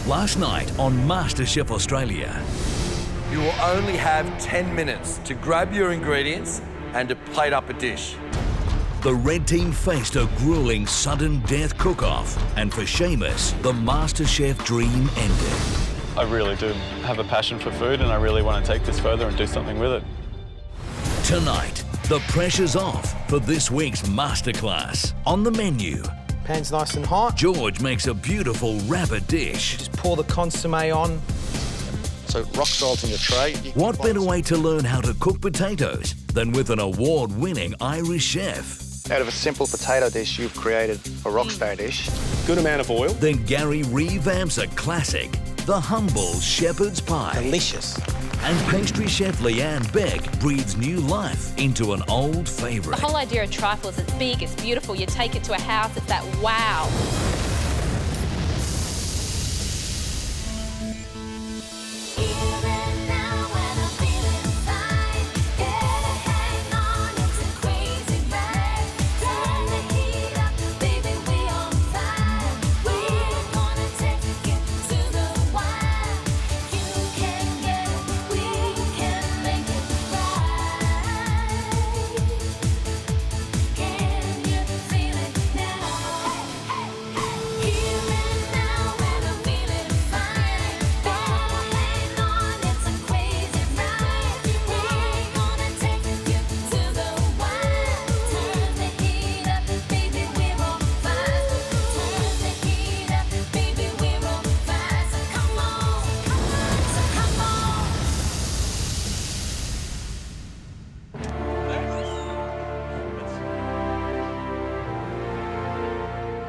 Last night on MasterChef Australia. You will only have 10 minutes to grab your ingredients and to plate up a dish. The red team faced a grueling sudden death cook-off, and for Seamus, the MasterChef dream ended. I really do have a passion for food and I really want to take this further and do something with it. Tonight, the pressure's off for this week's masterclass. On the menu, pan's nice and hot. George makes a beautiful rabbit dish. Just pour the consommé on. So rock salt in the tray. What better way to learn how to cook potatoes than with an award-winning Irish chef? Out of a simple potato dish, you've created a rockstar dish. Good amount of oil. Then Gary revamps a classic, the humble shepherd's pie. Delicious. And pastry chef Leanne Beck breathes new life into an old favourite. The whole idea of trifle is it's big, it's beautiful, you take it to a house, it's that wow.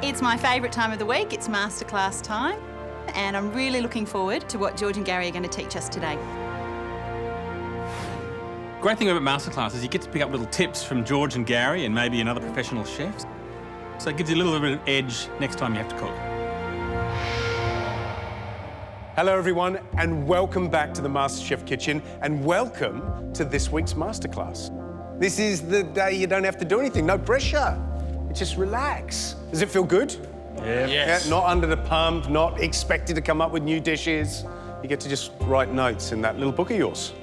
It's my favourite time of the week. It's masterclass time, and I'm really looking forward to what George and Gary are going to teach us today. Great thing about masterclass is you get to pick up little tips from George and Gary and maybe another professional chefs. So it gives you a little bit of edge next time you have to cook. Hello everyone, and welcome back to the MasterChef Kitchen, and welcome to this week's masterclass. This is the day you don't have to do anything, no pressure. Just relax. Does it feel good? Yeah. Yes. Yeah, not under the pump, not expected to come up with new dishes. You get to just write notes in that little book of yours.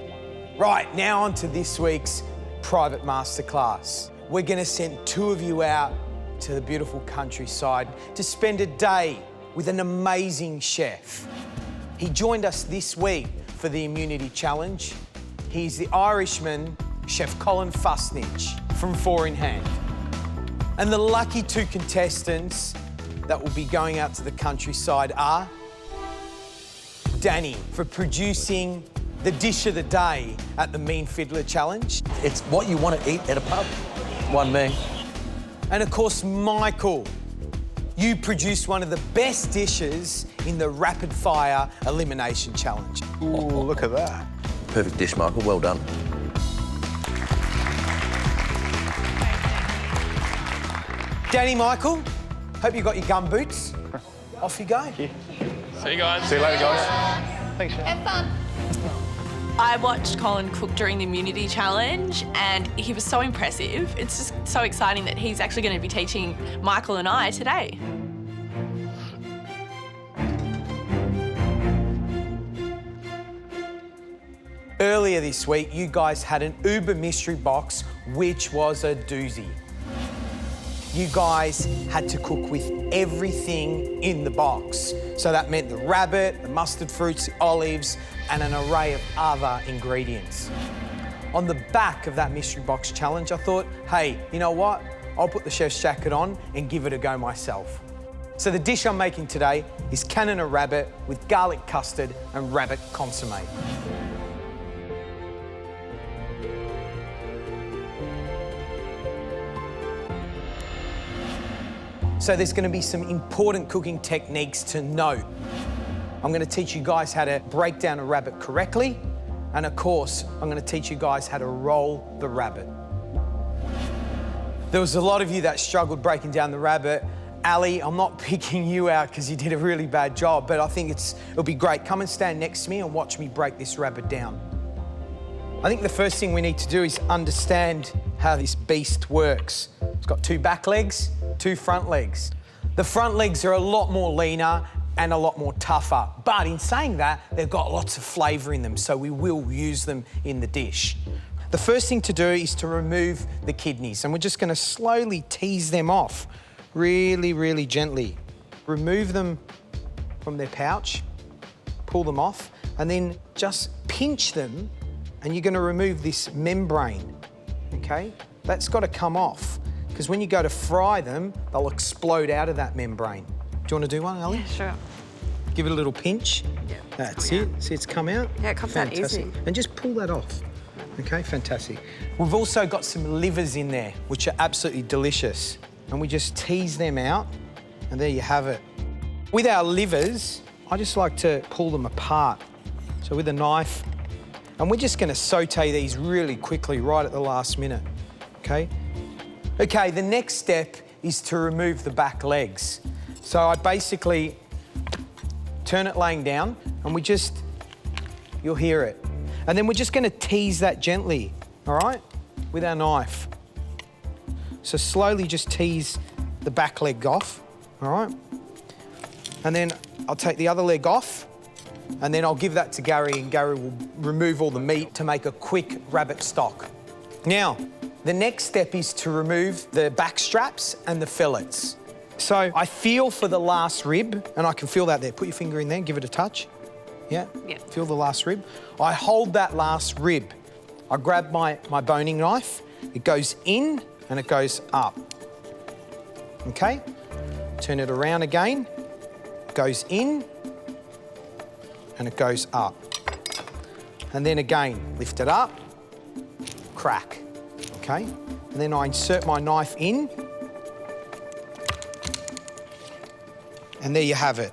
Right, now on to this week's private masterclass. We're going to send two of you out to the beautiful countryside to spend a day with an amazing chef. He joined us this week for the Immunity Challenge. He's the Irishman, Chef Colin Fusnich from Four in Hand. And the lucky two contestants that will be going out to the countryside are Danny for producing the dish of the day at the Mean Fiddler Challenge. It's what you want to eat at a pub. One me. And of course, Michael, you produced one of the best dishes in the Rapid Fire Elimination Challenge. Ooh, look at that. Perfect dish, Michael. Well done. Danny, Michael, hope you got your gum boots. Off you go. See you guys. See you later, guys. Thanks, Chef. Have fun. I watched Colin cook during the Immunity Challenge and he was so impressive. It's just so exciting that he's actually going to be teaching Michael and I today. Earlier this week, you guys had an Uber mystery box, which was a doozy. You guys had to cook with everything in the box. So that meant the rabbit, the mustard fruits, the olives, and an array of other ingredients. On the back of that mystery box challenge, I thought, hey, you know what? I'll put the chef's jacket on and give it a go myself. So the dish I'm making today is Canada rabbit with garlic custard and rabbit consommé. So there's going to be some important cooking techniques to note. I'm going to teach you guys how to break down a rabbit correctly, and of course, I'm going to teach you guys how to roll the rabbit. There was a lot of you that struggled breaking down the rabbit. Ali, I'm not picking you out because you did a really bad job, but I think it'll be great. Come and stand next to me and watch me break this rabbit down. I think the first thing we need to do is understand how this beast works. It's got two back legs, two front legs. The front legs are a lot more leaner and a lot more tougher. But in saying that, they've got lots of flavour in them, so we will use them in the dish. The first thing to do is to remove the kidneys, and we're just going to slowly tease them off, really, really gently. Remove them from their pouch, pull them off, and then just pinch them, and you're going to remove this membrane, okay? That's got to come off, because when you go to fry them, they'll explode out of that membrane. Do you want to do one, Ali? Yeah, sure. Give it a little pinch. Yeah. That's it. See, it's come out? Yeah, it comes out easy. And just pull that off. Okay, fantastic. We've also got some livers in there, which are absolutely delicious. And we just tease them out, and there you have it. With our livers, I just like to pull them apart. So with a knife, and we're just gonna saute these really quickly right at the last minute, okay? Okay, the next step is to remove the back legs. So I basically turn it laying down, and we just, you'll hear it. And then we're just gonna tease that gently, all right, with our knife. So slowly just tease the back leg off, all right? And then I'll take the other leg off, and then I'll give that to Gary, and Gary will remove all the meat to make a quick rabbit stock. Now, the next step is to remove the back straps and the fillets. So I feel for the last rib, and I can feel that there. Put your finger in there, give it a touch. Yeah? Yeah. Feel the last rib. I hold that last rib. I grab my boning knife. It goes in and it goes up. Okay? Turn it around again. Goes in and it goes up. And then again, lift it up, crack. Okay? And then I insert my knife in. And there you have it.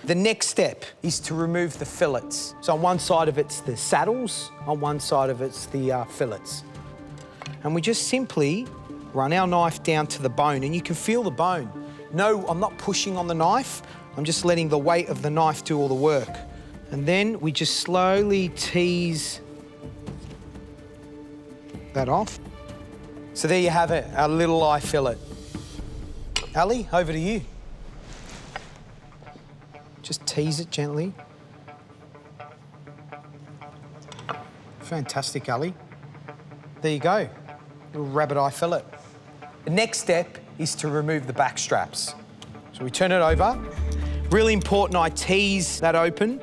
The next step is to remove the fillets. So on one side of it's the saddles, on one side of it's the fillets. And we just simply run our knife down to the bone, and you can feel the bone. No, I'm not pushing on the knife. I'm just letting the weight of the knife do all the work. And then we just slowly tease that off. So there you have it, our little eye fillet. Ali, over to you. Just tease it gently. Fantastic, Ali. There you go, little rabbit eye fillet. The next step is to remove the back straps. So we turn it over. Really important, I tease that open,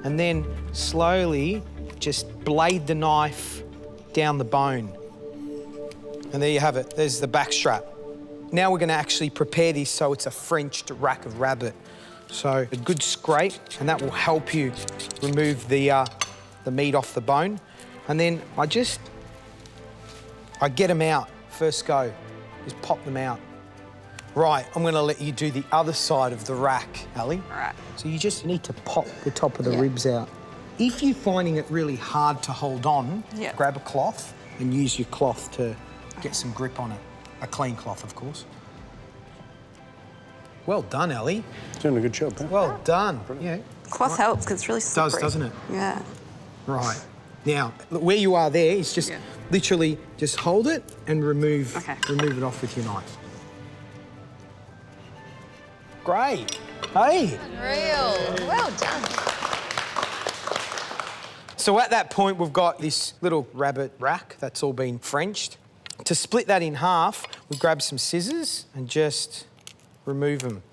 and then slowly just blade the knife down the bone. And there you have it, there's the back strap. Now we're gonna actually prepare this so it's a Frenched rack of rabbit. So a good scrape, and that will help you remove the meat off the bone. And then I get them out, first go, just pop them out. Right, I'm gonna let you do the other side of the rack, Ali. All right. So you just need to pop the top of the ribs out. If you're finding it really hard to hold on, grab a cloth and use your cloth to get some grip on it. A clean cloth, of course. Well done, Ali. Doing a good job, huh? Well done. Yeah. Cloth helps because it's really slippery. Does, doesn't it? Yeah. Right. Now, look, where you are there is just literally just hold it and remove it off with your knife. Great. Hey. Unreal. Well done. So at that point, we've got this little rabbit rack that's all been Frenched. To split that in half, we grab some scissors and just remove them.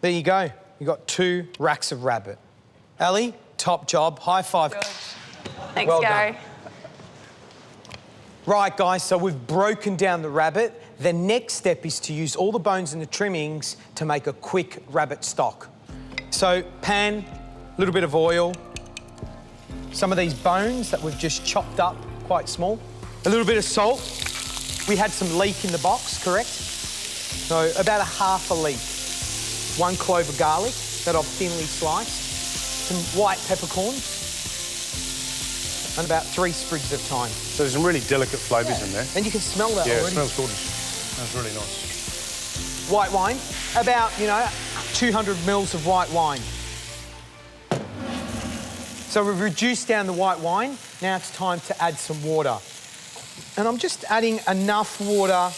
There you go. You've got 2 racks of rabbit. Ali, top job. High five. Thanks, well Gary. done. Right, guys, so we've broken down the rabbit. The next step is to use all the bones and the trimmings to make a quick rabbit stock. So, pan, a little bit of oil, some of these bones that we've just chopped up quite small, a little bit of salt. We had some leek in the box, correct? So about a half a leek. 1 clove of garlic that I've thinly sliced. Some white peppercorns. And about 3 sprigs of thyme. So there's some really delicate flavours in there. And you can smell that already. Yeah, it smells gorgeous. Smells really nice. White wine, about, 200 mils of white wine. So we've reduced down the white wine. Now it's time to add some water. And I'm just adding enough water,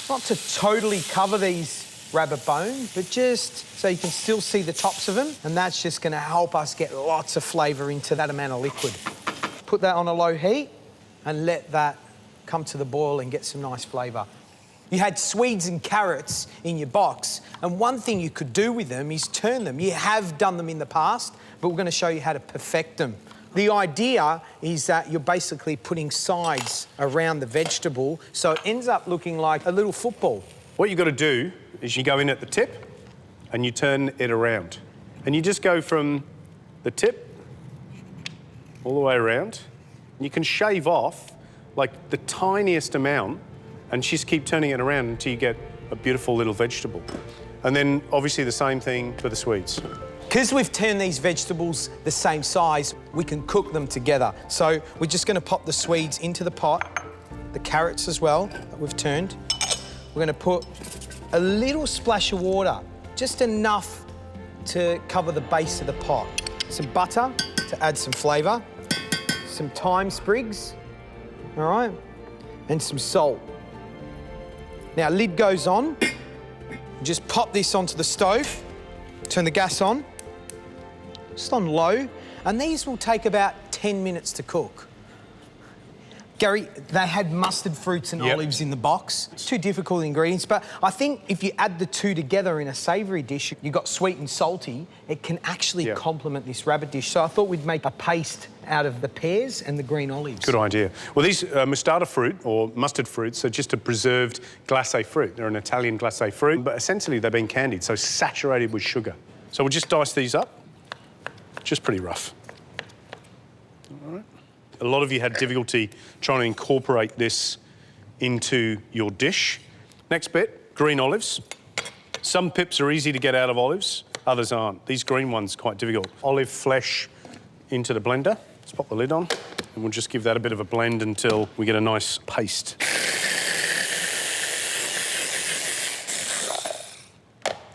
not to totally cover these rabbit bone, but just so you can still see the tops of them, and that's just going to help us get lots of flavour into that amount of liquid. Put that on a low heat and let that come to the boil and get some nice flavour. You had Swedes and carrots in your box, and one thing you could do with them is turn them. You have done them in the past, but we're going to show you how to perfect them. The idea is that you're basically putting sides around the vegetable, so it ends up looking like a little football. What you've got to do is you go in at the tip and you turn it around. And you just go from the tip all the way around. And you can shave off like the tiniest amount and just keep turning it around until you get a beautiful little vegetable. And then obviously the same thing for the Swedes. Because we've turned these vegetables the same size, we can cook them together. So we're just going to pop the Swedes into the pot, the carrots as well that we've turned. We're going to put a little splash of water, just enough to cover the base of the pot. Some butter to add some flavour, some thyme sprigs, all right, and some salt. Now, lid goes on. Just pop this onto the stove, turn the gas on, just on low, and these will take about 10 minutes to cook. Gary, they had mustard fruits and olives in the box. It's two difficult ingredients, but I think if you add the two together in a savoury dish, you've got sweet and salty, it can actually complement this rabbit dish. So I thought we'd make a paste out of the pears and the green olives. Good idea. Well, these mostarda fruit, or mustard fruits, are just a preserved glacé fruit. They're an Italian glacé fruit, but essentially they've been candied, so saturated with sugar. So we'll just dice these up. Just pretty rough. All right. A lot of you had difficulty trying to incorporate this into your dish. Next bit, green olives. Some pips are easy to get out of olives, others aren't. These green ones are quite difficult. Olive flesh into the blender. Let's pop the lid on, and we'll just give that a bit of a blend until we get a nice paste.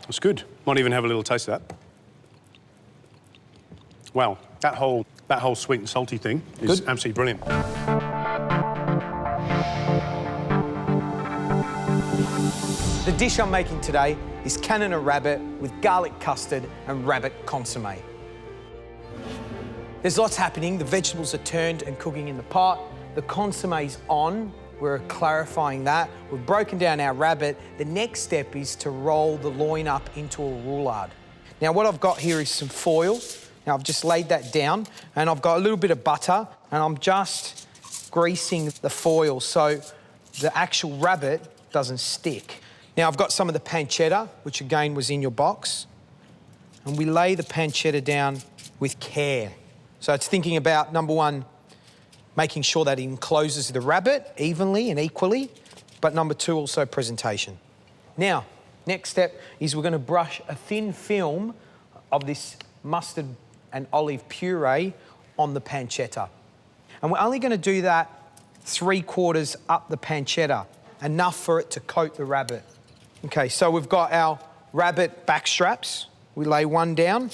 That's good. Might even have a little taste of that. Wow, that whole sweet and salty thing is absolutely brilliant. The dish I'm making today is Canada rabbit with garlic custard and rabbit consommé. There's lots happening. The vegetables are turned and cooking in the pot. The consommé's on. We're clarifying that. We've broken down our rabbit. The next step is to roll the loin up into a roulade. Now, what I've got here is some foil. Now, I've just laid that down, and I've got a little bit of butter, and I'm just greasing the foil so the actual rabbit doesn't stick. Now, I've got some of the pancetta, which again was in your box, and we lay the pancetta down with care. So it's thinking about, number one, making sure that it encloses the rabbit evenly and equally, but number two, also presentation. Now, next step is we're going to brush a thin film of this mustard and olive puree on the pancetta. And we're only going to do that 3/4 up the pancetta, enough for it to coat the rabbit. Okay, so we've got our rabbit back straps. We lay one down.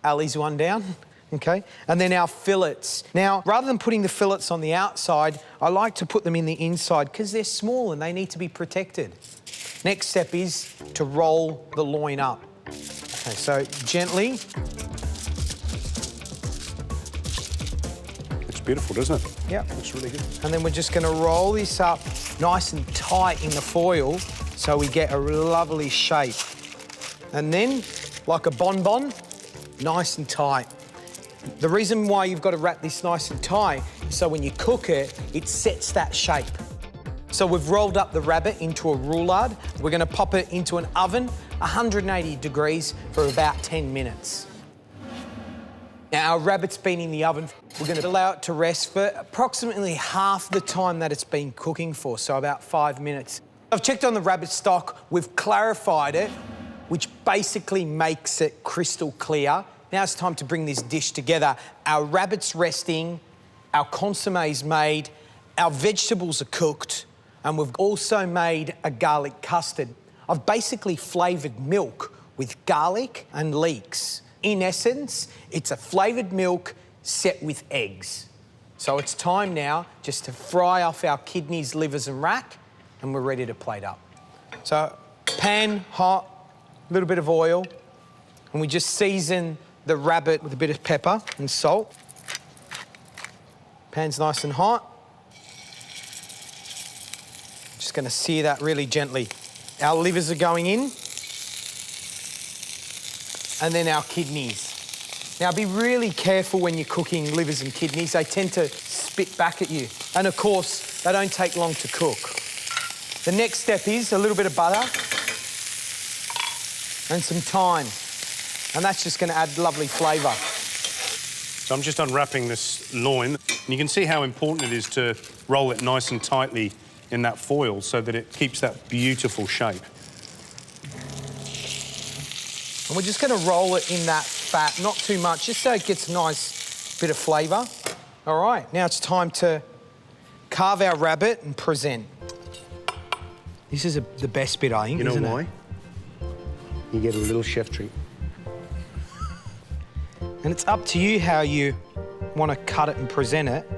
Ali's one down, okay? And then our fillets. Now, rather than putting the fillets on the outside, I like to put them in the inside because they're small and they need to be protected. Next step is to roll the loin up. Okay, so gently. Looks beautiful, doesn't it? Yeah. Looks really good. And then we're just going to roll this up nice and tight in the foil so we get a lovely shape. And then, like a bonbon, nice and tight. The reason why you've got to wrap this nice and tight is so when you cook it, it sets that shape. So we've rolled up the rabbit into a roulade. We're going to pop it into an oven, 180 degrees for about 10 minutes. Now, our rabbit's been in the oven. We're going to allow it to rest for approximately half the time that it's been cooking for, so about 5 minutes. I've checked on the rabbit stock. We've clarified it, which basically makes it crystal clear. Now it's time to bring this dish together. Our rabbit's resting, our consommé's made, our vegetables are cooked, and we've also made a garlic custard. I've basically flavoured milk with garlic and leeks. In essence, it's a flavoured milk set with eggs. So it's time now just to fry off our kidneys, livers and rack, and we're ready to plate up. So Pan hot, a little bit of oil, and we just season the rabbit with a bit of pepper and salt. Pan's nice and hot. Just gonna sear that really gently. Our livers are going in, and then our kidneys. Now, be really careful when you're cooking livers and kidneys. They tend to spit back at you. And of course, they don't take long to cook. The next step is a little bit of butter and some thyme. And that's just gonna add lovely flavour. So I'm just unwrapping this loin. And you can see how important it is to roll it nice and tightly in that foil so that it keeps that beautiful shape. And we're just gonna roll it in that fat, not too much, just so it gets a nice bit of flavour. All right, now it's time to carve our rabbit and present. This is the best bit, I think, isn't it? You know why? You get a little chef treat. And it's up to you how you want to cut it and present it.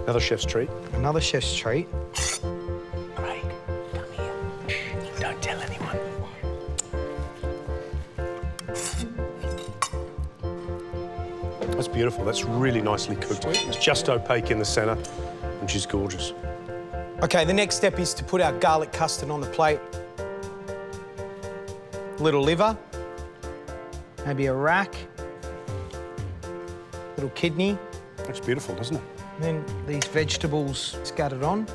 Another chef's treat. Another chef's treat. Craig, come here. Shh, don't tell anyone. That's beautiful. That's really nicely cooked. It's just opaque in the centre, and she's gorgeous. Okay, the next step is to put our garlic custard on the plate. Little liver, maybe a rack, little kidney. Looks beautiful, doesn't it? And then these vegetables scattered on.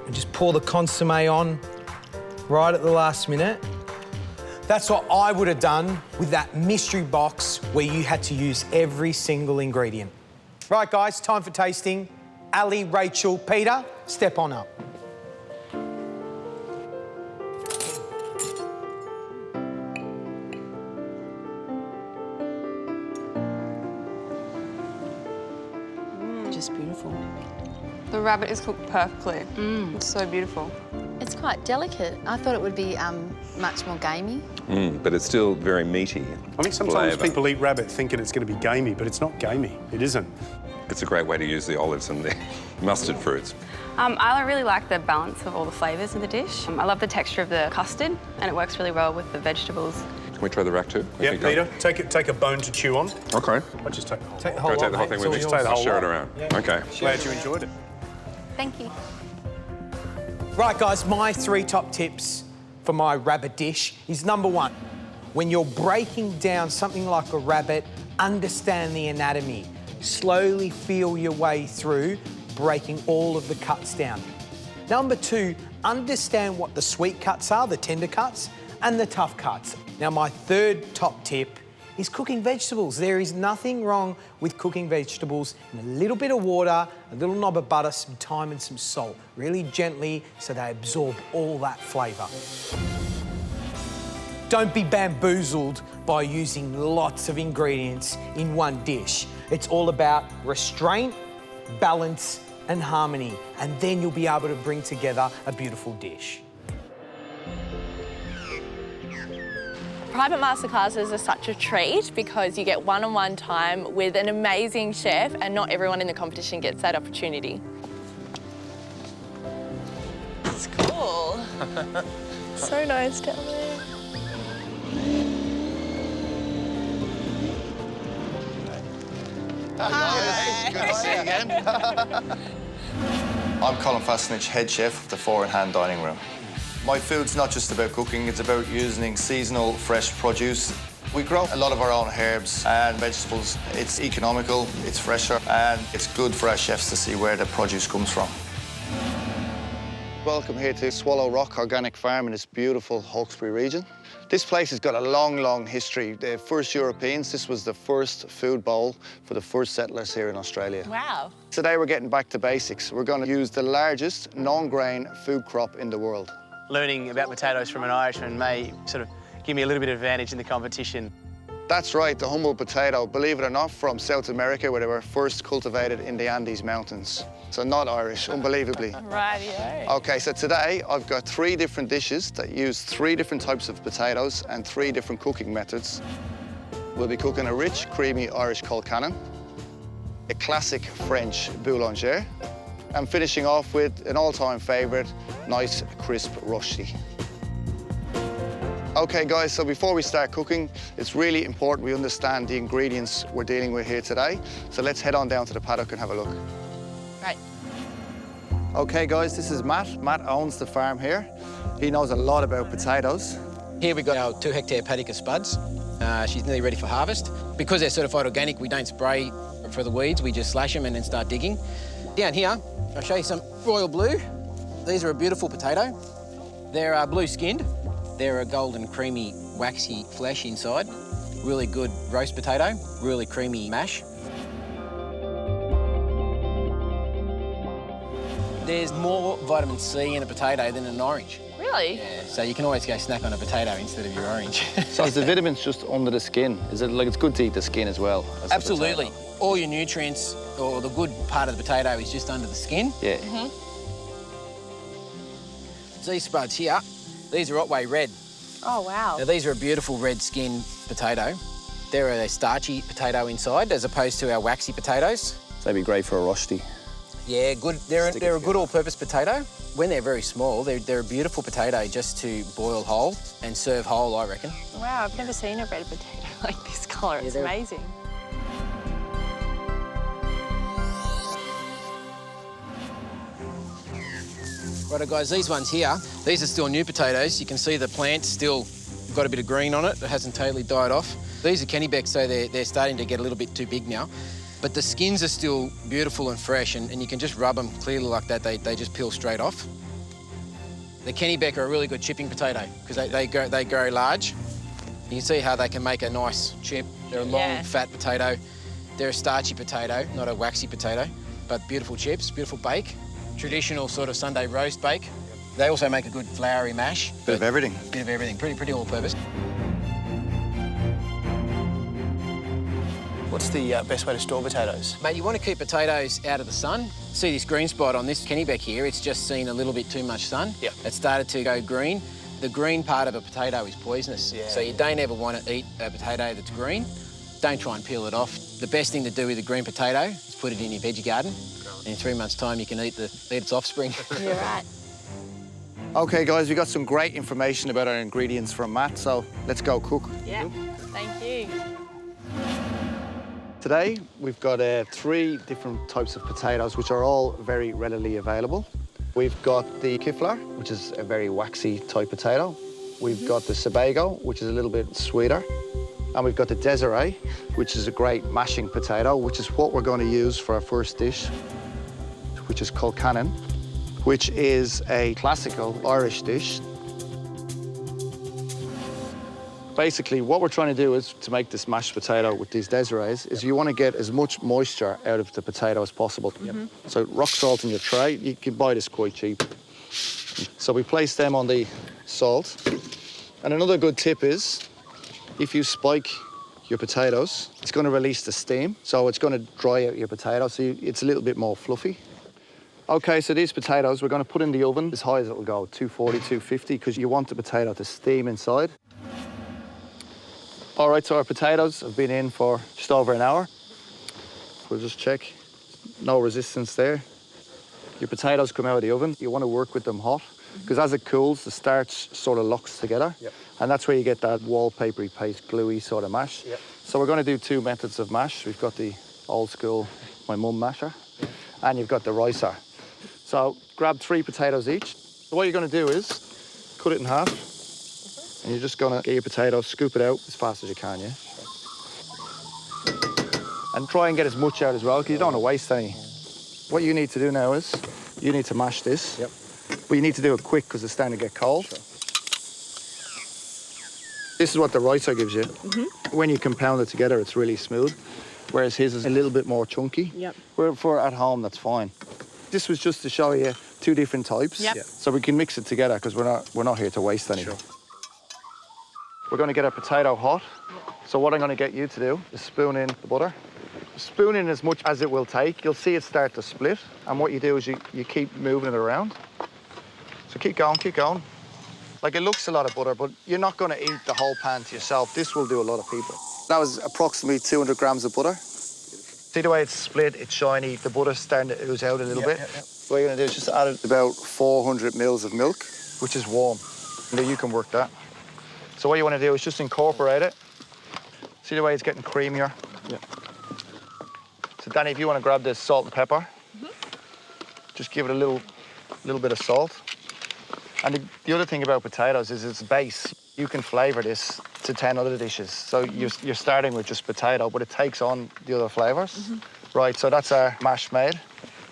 And just pour the consommé on right at the last minute. That's what I would have done with that mystery box where you had to use every single ingredient. Right, guys, time for tasting. Ali, Rachel, Peter, step on up. Just beautiful. The rabbit is cooked perfectly. It's so beautiful. It's quite delicate. I thought it would be much more gamey. But it's still very meaty. I think sometimes flavour. people eat rabbit thinking it's going to be gamey, but it's not gamey. It isn't. It's a great way to use the olives and the mustard fruits. I really like the balance of all the flavours in the dish. I love the texture of the custard, and it works really well with the vegetables. Can we try the rack too? Yeah, Peter, take a bone to chew on. Okay. I'll just take the whole Take the Can I whole take the whole lot, thing mate. with It's me? all yours. the whole Share it lot. around. Yeah. Okay. Glad you enjoyed it. Thank you. Right, guys, my 3 top tips for my rabbit dish is number 1, when you're breaking down something like a rabbit, understand the anatomy. Slowly feel your way through breaking all of the cuts down. Number 2, understand what the sweet cuts are, the tender cuts, and the tough cuts. Now, my 3rd top tip is cooking vegetables. There is nothing wrong with cooking vegetables in a little bit of water, a little knob of butter, some thyme and some salt, really gently so they absorb all that flavour. Don't be bamboozled by using lots of ingredients in one dish. It's all about restraint, balance and harmony, and then you'll be able to bring together a beautiful dish. Private masterclasses are such a treat because you get one-on-one time with an amazing chef, and not everyone in the competition gets that opportunity. It's cool. So nice down there. Hi. Good to see you again. I'm Colin Fastenich, head chef of the 4-in-hand dining room. My food's not just about cooking, it's about using seasonal, fresh produce. We grow a lot of our own herbs and vegetables. It's economical, it's fresher, and it's good for our chefs to see where the produce comes from. Welcome here to Swallow Rock Organic Farm in this beautiful Hawkesbury region. This place has got a long, long history. The first Europeans, this was the first food bowl for the first settlers here in Australia. Wow. Today we're getting back to basics. We're going to use the largest non-grain food crop in the world. Learning about potatoes from an Irishman may sort of give me a little bit of advantage in the competition. That's right, the humble potato, believe it or not, from South America, where they were first cultivated in the Andes Mountains. So not Irish, unbelievably. Rightio. Okay, so today I've got 3 different dishes that use 3 different types of potatoes and 3 different cooking methods. We'll be cooking a rich, creamy Irish colcannon, a classic French boulanger, And finishing off with an all-time favourite, nice crisp rusty. Okay guys, so before we start cooking, it's really important we understand the ingredients we're dealing with here today. So let's head on down to the paddock and have a look. Right. Okay guys, this is Matt. Matt owns the farm here. He knows a lot about potatoes. Here we've got our 2-hectare paddock of spuds. She's nearly ready for harvest. Because they're certified organic, we don't spray for the weeds, we just slash them and then start digging. Down here, I'll show you some royal blue. These are a beautiful potato. They're blue skinned. They're a golden, creamy, waxy flesh inside. Really good roast potato, really creamy mash. There's more vitamin C in a potato than in an orange. Really? Yeah, so you can always go snack on a potato instead of your orange. So is the vitamins just under the skin? Is it like it's good to eat the skin as well? As Absolutely. All your nutrients, or the good part of the potato, is just under the skin. Yeah. So these spuds here, these are Otway Red. Oh, wow. Now, these are a beautiful red skin potato. They're a starchy potato inside, as opposed to our waxy potatoes. So they'd be great for a rusty. Yeah, good. They're a good all-purpose potato. When they're very small, they're a beautiful potato just to boil whole and serve whole, I reckon. Wow, I've never seen a red potato like this colour. It's amazing. Righto, guys, these ones here, these are still new potatoes. You can see the plant's still got a bit of green on it. It hasn't totally died off. These are Kennybeck, so they're starting to get a little bit too big now. But the skins are still beautiful and fresh, and you can just rub them clearly like that. They just peel straight off. The Kennybeck are a really good chipping potato because they grow large. You can see how they can make a nice chip. They're a long, fat potato. They're a starchy potato, not a waxy potato, but beautiful chips, beautiful bake. Traditional sort of Sunday roast bake. They also make a good floury mash. Bit of everything. Bit of everything, pretty all-purpose. What's the best way to store potatoes? Mate, you want to keep potatoes out of the sun. See this green spot on this Kennybeck here? It's just seen a little bit too much sun. Yep. It started to go green. The green part of a potato is poisonous, so you don't ever want to eat a potato that's green. Don't try and peel it off. The best thing to do with a green potato is put it in your veggie garden. And in 3 months' time, you can eat its offspring. You're right. Okay, guys, we got some great information about our ingredients from Matt, so let's go cook. Yeah, thank you. Today, we've got 3 different types of potatoes, which are all very readily available. We've got the Kifler, which is a very waxy type potato. We've got the Sebago, which is a little bit sweeter. And we've got the Desiree, which is a great mashing potato, which is what we're going to use for our first dish, which is called Cannon, which is a classical Irish dish. Basically, what we're trying to do is to make this mashed potato with these Desirees is you want to get as much moisture out of the potato as possible. So rock salt in your tray, you can buy this quite cheap. So we place them on the salt. And another good tip is, if you spike your potatoes, it's going to release the steam, so it's going to dry out your potato, so it's a little bit more fluffy. Okay, so these potatoes we're going to put in the oven as high as it'll go, 240, 250, because you want the potato to steam inside. All right, so our potatoes have been in for just over an hour. We'll just check. No resistance there. Your potatoes come out of the oven. You want to work with them hot, because as it cools, the starch sort of locks together. And that's where you get that wallpapery paste, gluey sort of mash. So we're going to do 2 methods of mash. We've got the old school, my mum masher, and you've got the ricer. So grab 3 potatoes each. So what you're going to do is cut it in half, and you're just going to get your potatoes, scoop it out as fast as you can, yeah? And try and get as much out as well, because you don't want to waste any. What you need to do now is, you need to mash this, but you need to do it quick because it's starting to get cold. This is what the ricer gives you. When you compound it together, it's really smooth, whereas his is a little bit more chunky. For at home, that's fine. This was just to show you 2 different types, so we can mix it together because we're not here to waste anything. We're going to get our potato hot. So what I'm going to get you to do is spoon in the butter. Spoon in as much as it will take. You'll see it start to split, and what you do is you keep moving it around. So keep going, keep going. Like, it looks a lot of butter, but you're not going to eat the whole pan to yourself. This will do a lot of people. That was approximately 200 grams of butter. See the way it's split, it's shiny, the butter's starting to ooze out a little bit. What you're going to do is just add about 400 mils of milk, which is warm. Now you can work that. So what you want to do is just incorporate it. See the way it's getting creamier? Yeah. So Danny, if you want to grab this salt and pepper, just give it a little bit of salt. And the other thing about potatoes is its base. You can flavour this to 10 other dishes. So you're starting with just potato, but it takes on the other flavours. Right, so that's our mash made.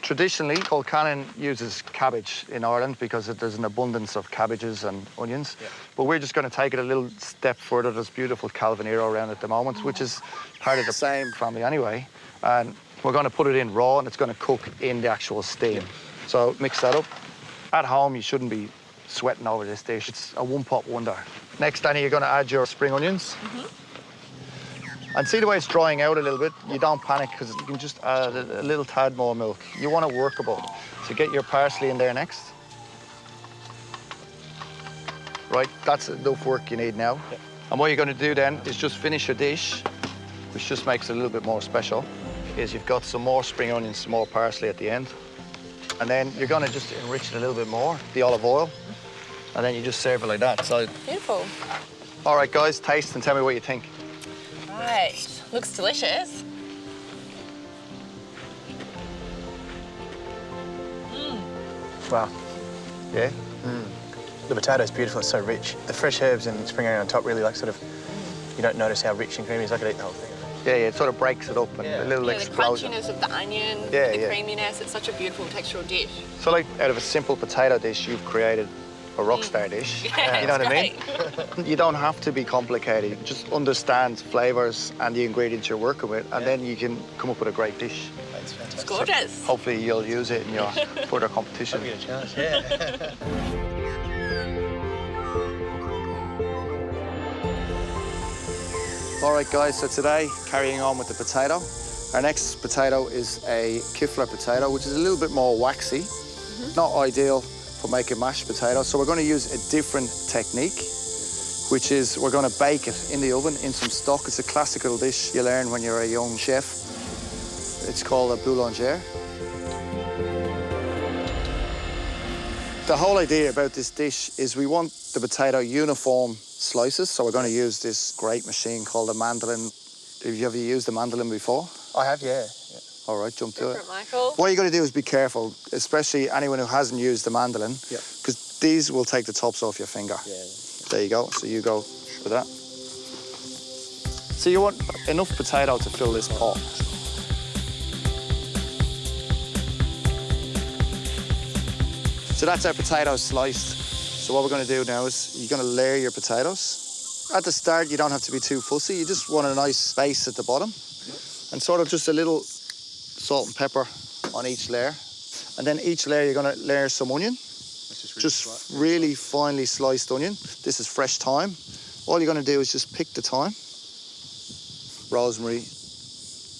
Traditionally, Colcannon uses cabbage in Ireland because there's an abundance of cabbages and onions. Yeah. But we're just going to take it a little step further. There's beautiful Calvanero around at the moment, which is part of the same family anyway. And we're going to put it in raw, and it's going to cook in the actual steam. So mix that up. At home, you shouldn't be sweating over this dish. It's a one-pot wonder. Next, Danny, you're going to add your spring onions. And see the way it's drying out a little bit? You don't panic because you can just add a little tad more milk. You want it workable. So get your parsley in there next. Right, that's enough work you need now. Yep. And what you're going to do then is just finish your dish, which just makes it a little bit more special, is you've got some more spring onions, some more parsley at the end. And then you're going to just enrich it a little bit more, the olive oil, and then you just serve it like that. So, beautiful. All right, guys, taste and tell me what you think. Right, looks delicious. Wow. Yeah? The potato's beautiful, it's so rich. The fresh herbs and spring onion on top really like sort of, you don't notice how rich and creamy it is. I could eat the whole thing. Yeah, it sort of breaks it up and a little explosion. The crunchiness of the onion, the creaminess, it's such a beautiful textural dish. So like out of a simple potato dish, you've created a rock star dish. Yeah, you know what great. I mean? You don't have to be complicated. Just understand flavours and the ingredients you're working with, and then you can come up with a great dish. That's fantastic. It's gorgeous. So hopefully you'll use it in your further competition. I'll get a chance, yeah. All right, guys, so today, carrying on with the potato. Our next potato is a kifler potato, which is a little bit more waxy. Not ideal for making mashed potatoes, so we're going to use a different technique, which is we're going to bake it in the oven in some stock. It's a classical dish you learn when you're a young chef. It's called a boulangère. The whole idea about this dish is we want the potato uniform slices, so we're going to use this great machine called a mandolin. Have you ever used a mandolin before? I have, yeah. All right, jump to it. Michael. What you got to do is be careful, especially anyone who hasn't used the mandolin, because these will take the tops off your finger. Yeah. There you go. So you go with that. So you want enough potato to fill this pot. So that's our potatoes sliced. So what we're going to do now is you're going to layer your potatoes. At the start, you don't have to be too fussy. You just want a nice base at the bottom. And sort of just a little salt and pepper on each layer. And then each layer, you're going to layer some onion. Just really finely sliced onion. This is fresh thyme. All you're going to do is just pick the thyme. Rosemary.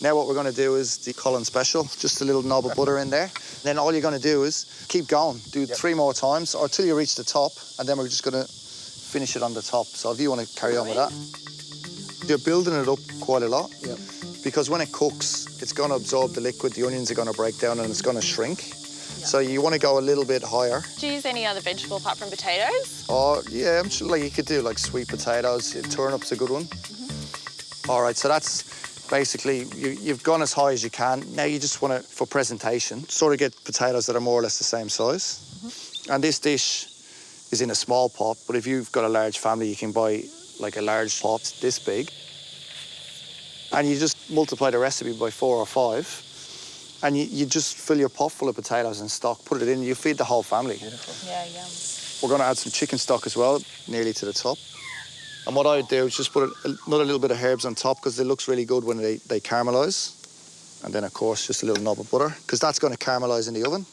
Now what we're going to do is the Cullen Special. Just a little knob of butter in there. Then all you're going to do is keep going. Do 3 more times or till you reach the top. And then we're just going to finish it on the top. So if you want to carry on with that. You're building it up quite a lot. Yep. Because when it cooks, it's going to absorb the liquid, the onions are going to break down and it's going to shrink. So you want to go a little bit higher. Do you use any other vegetable apart from potatoes? Oh, yeah, I'm sure like you could do like sweet potatoes. Turnip's a good one. All right, so that's basically, you've gone as high as you can. Now you just want to, for presentation, sort of get potatoes that are more or less the same size. And this dish is in a small pot, but if you've got a large family, you can buy like a large pot this big. And you just multiply the recipe by 4 or 5. And you just fill your pot full of potatoes and stock, put it in, you feed the whole family. Beautiful. Yeah, yum. We're going to add some chicken stock as well, nearly to the top. And what I would do is just put another little bit of herbs on top because it looks really good when they caramelise. And then, of course, just a little knob of butter because that's going to caramelise in the oven.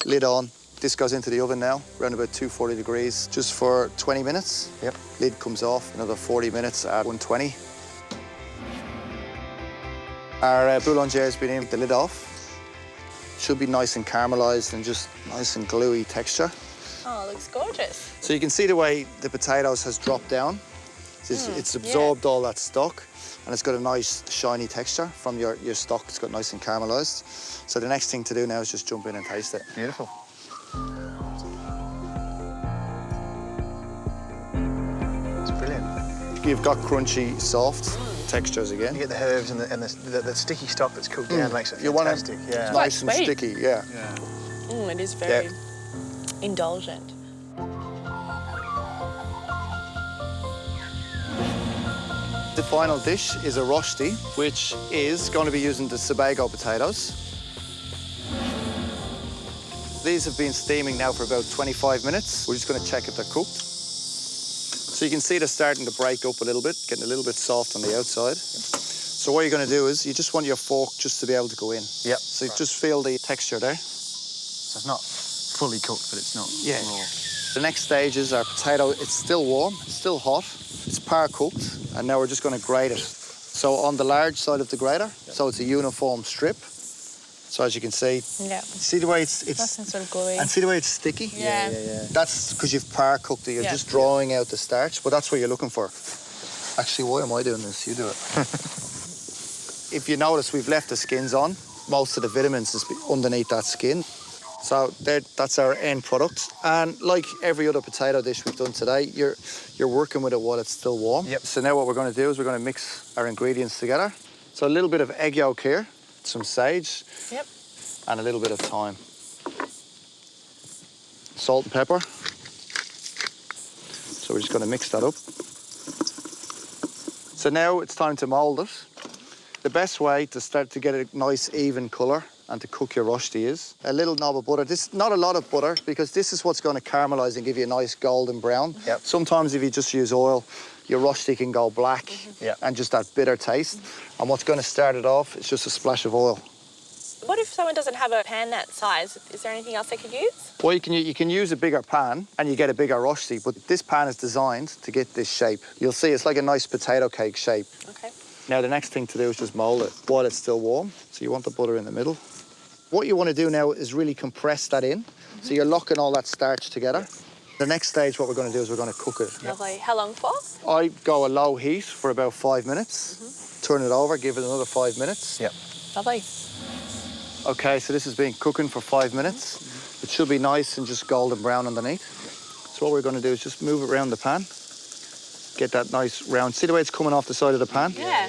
Lid on. This goes into the oven now, around about 240 degrees, just for 20 minutes. Yep. Lid comes off, another 40 minutes at 120. Our boulangère's been in with the lid off. Should be nice and caramelised and just nice and gluey texture. Oh, it looks gorgeous. So you can see the way the potatoes has dropped down. It's absorbed all that stock, and it's got a nice shiny texture from your stock. It's got nice and caramelised. So the next thing to do now is just jump in and taste it. Beautiful. It's brilliant. You've got crunchy, soft textures again. You get the herbs and the sticky stock that's cooked down makes it You want fantastic. it nice and sticky, yeah. It is very indulgent. The final dish is a rosti, which is going to be using the Sebago potatoes. These have been steaming now for about 25 minutes. We're just going to check if they're cooked. So you can see they're starting to break up a little bit, getting a little bit soft on the outside. So what you're going to do is you just want your fork just to be able to go in. Yep. So you just feel the texture there. So it's not fully cooked, but it's not raw. The next stage is our potato. It's still warm, it's still hot. It's par cooked, and now we're just going to grate it. So on the large side of the grater, so it's a uniform strip. So as you can see, see the way it's Nice and sort of gooey. and see the way it's sticky. Yeah. That's because you've par cooked it. You're just drawing out the starch, but that's what you're looking for. Actually, why am I doing this? You do it. If you notice, we've left the skins on. Most of the vitamins is underneath that skin. So that's our end product. And like every other potato dish we've done today, you're working with it while it's still warm. Yep. So now what we're going to do is we're going to mix our ingredients together. So a little bit of egg yolk here, some sage, and a little bit of thyme. Salt and pepper. So we're just going to mix that up. So now it's time to mould it. The best way to start to get a nice even colour and to cook your rosti is a little knob of butter. This not a lot of butter, because this is what's going to caramelise and give you a nice golden brown. Yep. Sometimes if you just use oil, your rosti can go black and just that bitter taste. And what's going to start it off is just a splash of oil. What if someone doesn't have a pan that size? Is there anything else they could use? Well, you can use a bigger pan and you get a bigger rosti, but this pan is designed to get this shape. You'll see it's like a nice potato cake shape. Okay. Now the next thing to do is just mould it while it's still warm. So you want the butter in the middle. What you want to do now is really compress that in. So you're locking all that starch together. The next stage, what we're going to do is we're going to cook it. Lovely. How long for? I go a low heat for about 5 minutes. Turn it over, give it another 5 minutes. Yep. Lovely. Okay, so this has been cooking for 5 minutes. It should be nice and just golden brown underneath. So what we're going to do is just move it around the pan. Get that nice round. See the way it's coming off the side of the pan? Yeah.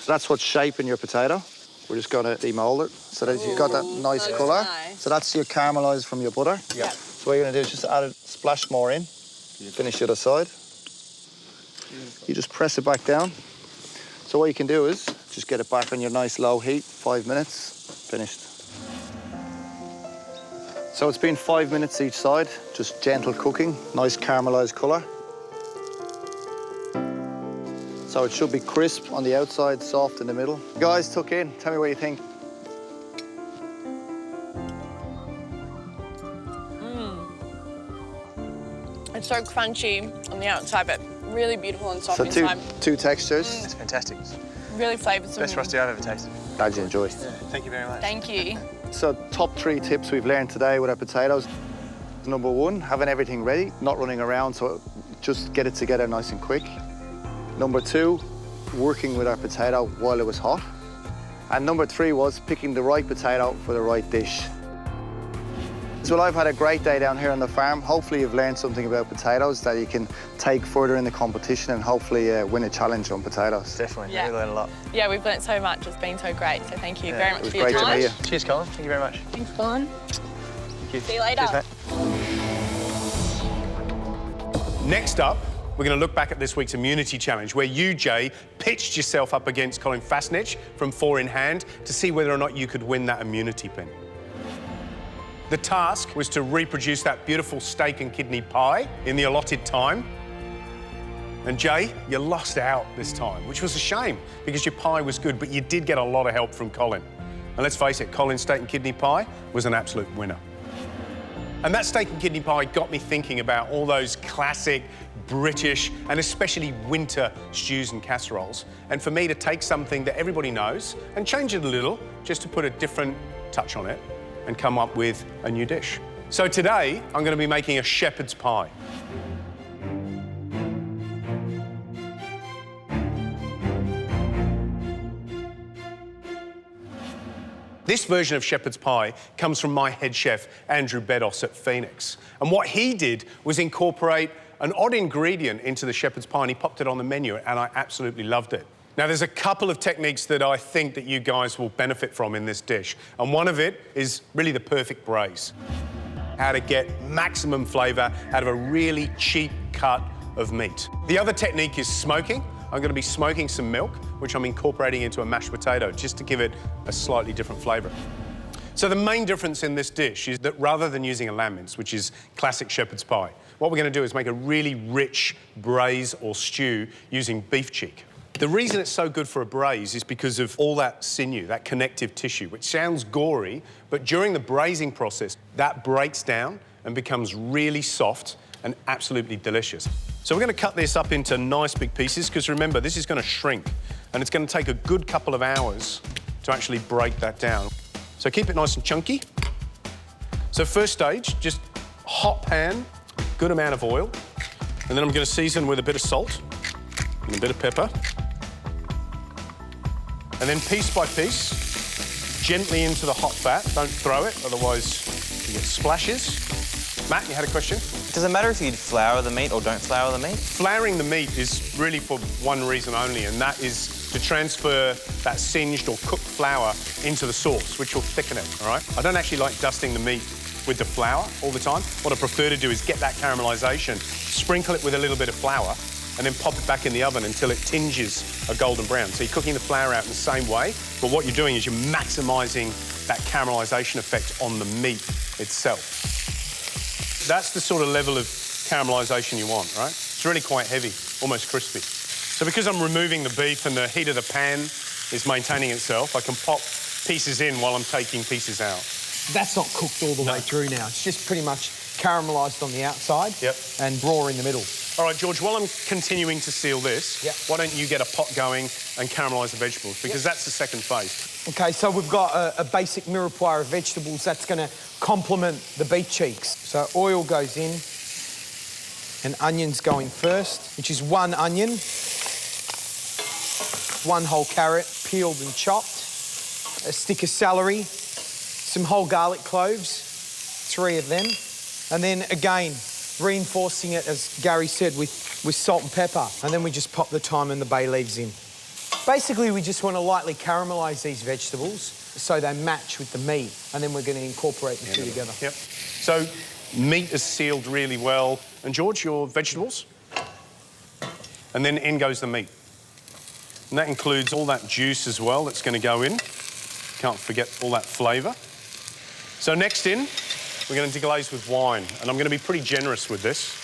That's what's shaping your potato. We're just going to demold it so that you've got that nice colour. Nice. So that's your caramelised from your butter. Yep. So what you're going to do is just add a splash more in. Finish the other side. You just press it back down. So what you can do is just get it back on your nice low heat, 5 minutes, finished. So it's been 5 minutes each side, just gentle cooking, nice caramelised colour. So it should be crisp on the outside, soft in the middle. Guys, tuck in, tell me what you think. It's so crunchy on the outside, but really beautiful and soft inside. So two textures. It's fantastic. Really flavoursome. Best rosti I've ever tasted. Glad you enjoy. Yeah, thank you very much. Thank you. So top 3 tips we've learned today with our potatoes. Number 1, having everything ready, not running around, so just get it together nice and quick. Number 2, working with our potato while it was hot. And number 3 was picking the right potato for the right dish. So I've had a great day down here on the farm. Hopefully you've learned something about potatoes that you can take further in the competition and hopefully win a challenge on potatoes. Definitely, Yeah. we learned a lot. Yeah, we've learnt so much. It's been so great. So thank you very much for your It was great time. to meet you. Cheers, Colin. Thank you very much. Thanks, Colin. Thank you. See you later. Cheers, mate. Next up, we're going to look back at this week's immunity challenge, where you, Jay, pitched yourself up against Colin Fasnich from 4 in hand to see whether or not you could win that immunity pin. The task was to reproduce that beautiful steak and kidney pie in the allotted time. And Jay, you lost out this time, which was a shame because your pie was good, but you did get a lot of help from Colin. And let's face it, Colin's steak and kidney pie was an absolute winner. And that steak and kidney pie got me thinking about all those classic British and especially winter stews and casseroles. And for me to take something that everybody knows and change it a little, just to put a different touch on it and come up with a new dish. So today, I'm going to be making a shepherd's pie. This version of shepherd's pie comes from my head chef, Andrew Beddos at Phoenix. And what he did was incorporate an odd ingredient into the shepherd's pie, and he popped it on the menu, and I absolutely loved it. Now, there's a couple of techniques that I think that you guys will benefit from in this dish, and one of it is really the perfect braise. How to get maximum flavour out of a really cheap cut of meat. The other technique is smoking. I'm going to be smoking some milk, which I'm incorporating into a mashed potato, just to give it a slightly different flavour. So the main difference in this dish is that rather than using a lamb mince, which is classic shepherd's pie, what we're going to do is make a really rich braise or stew using beef cheek. The reason it's so good for a braise is because of all that sinew, that connective tissue, which sounds gory, but during the braising process, that breaks down and becomes really soft and absolutely delicious. So we're going to cut this up into nice big pieces, because remember, this is going to shrink, and it's going to take a good couple of hours to actually break that down. So keep it nice and chunky. So first stage, just hot pan, good amount of oil, and then I'm going to season with a bit of salt and a bit of pepper. And then piece by piece, gently into the hot fat. Don't throw it, otherwise you get splashes. Matt, you had a question? Does it matter if you flour the meat or don't flour the meat? Flouring the meat is really for one reason only, and that is to transfer that singed or cooked flour into the sauce, which will thicken it, all right? I don't actually like dusting the meat with the flour all the time. What I prefer to do is get that caramelisation, sprinkle it with a little bit of flour, and then pop it back in the oven until it tinges a golden brown. So you're cooking the flour out in the same way, but what you're doing is you're maximising that caramelisation effect on the meat itself. That's the sort of level of caramelisation you want, right? It's really quite heavy, almost crispy. So because I'm removing the beef and the heat of the pan is maintaining itself, I can pop pieces in while I'm taking pieces out. That's not cooked all the way through now. It's just pretty much caramelised on the outside and raw in the middle. All right, George, while I'm continuing to seal this, why don't you get a pot going and caramelise the vegetables, because that's the second phase. OK, so we've got a basic mirepoix of vegetables that's going to complement the beef cheeks. So oil goes in and onions going first, which is 1 onion, 1 whole carrot, peeled and chopped, a stick of celery, some whole garlic cloves, 3 of them, and then again, reinforcing it, as Gary said, with salt and pepper. And then we just pop the thyme and the bay leaves in. Basically, we just want to lightly caramelise these vegetables so they match with the meat, and then we're going to incorporate the two together. Yep. So meat is sealed really well. And George, your vegetables? And then in goes the meat. And that includes all that juice as well that's going to go in. Can't forget all that flavour. So next in, we're going to deglaze with wine, and I'm going to be pretty generous with this.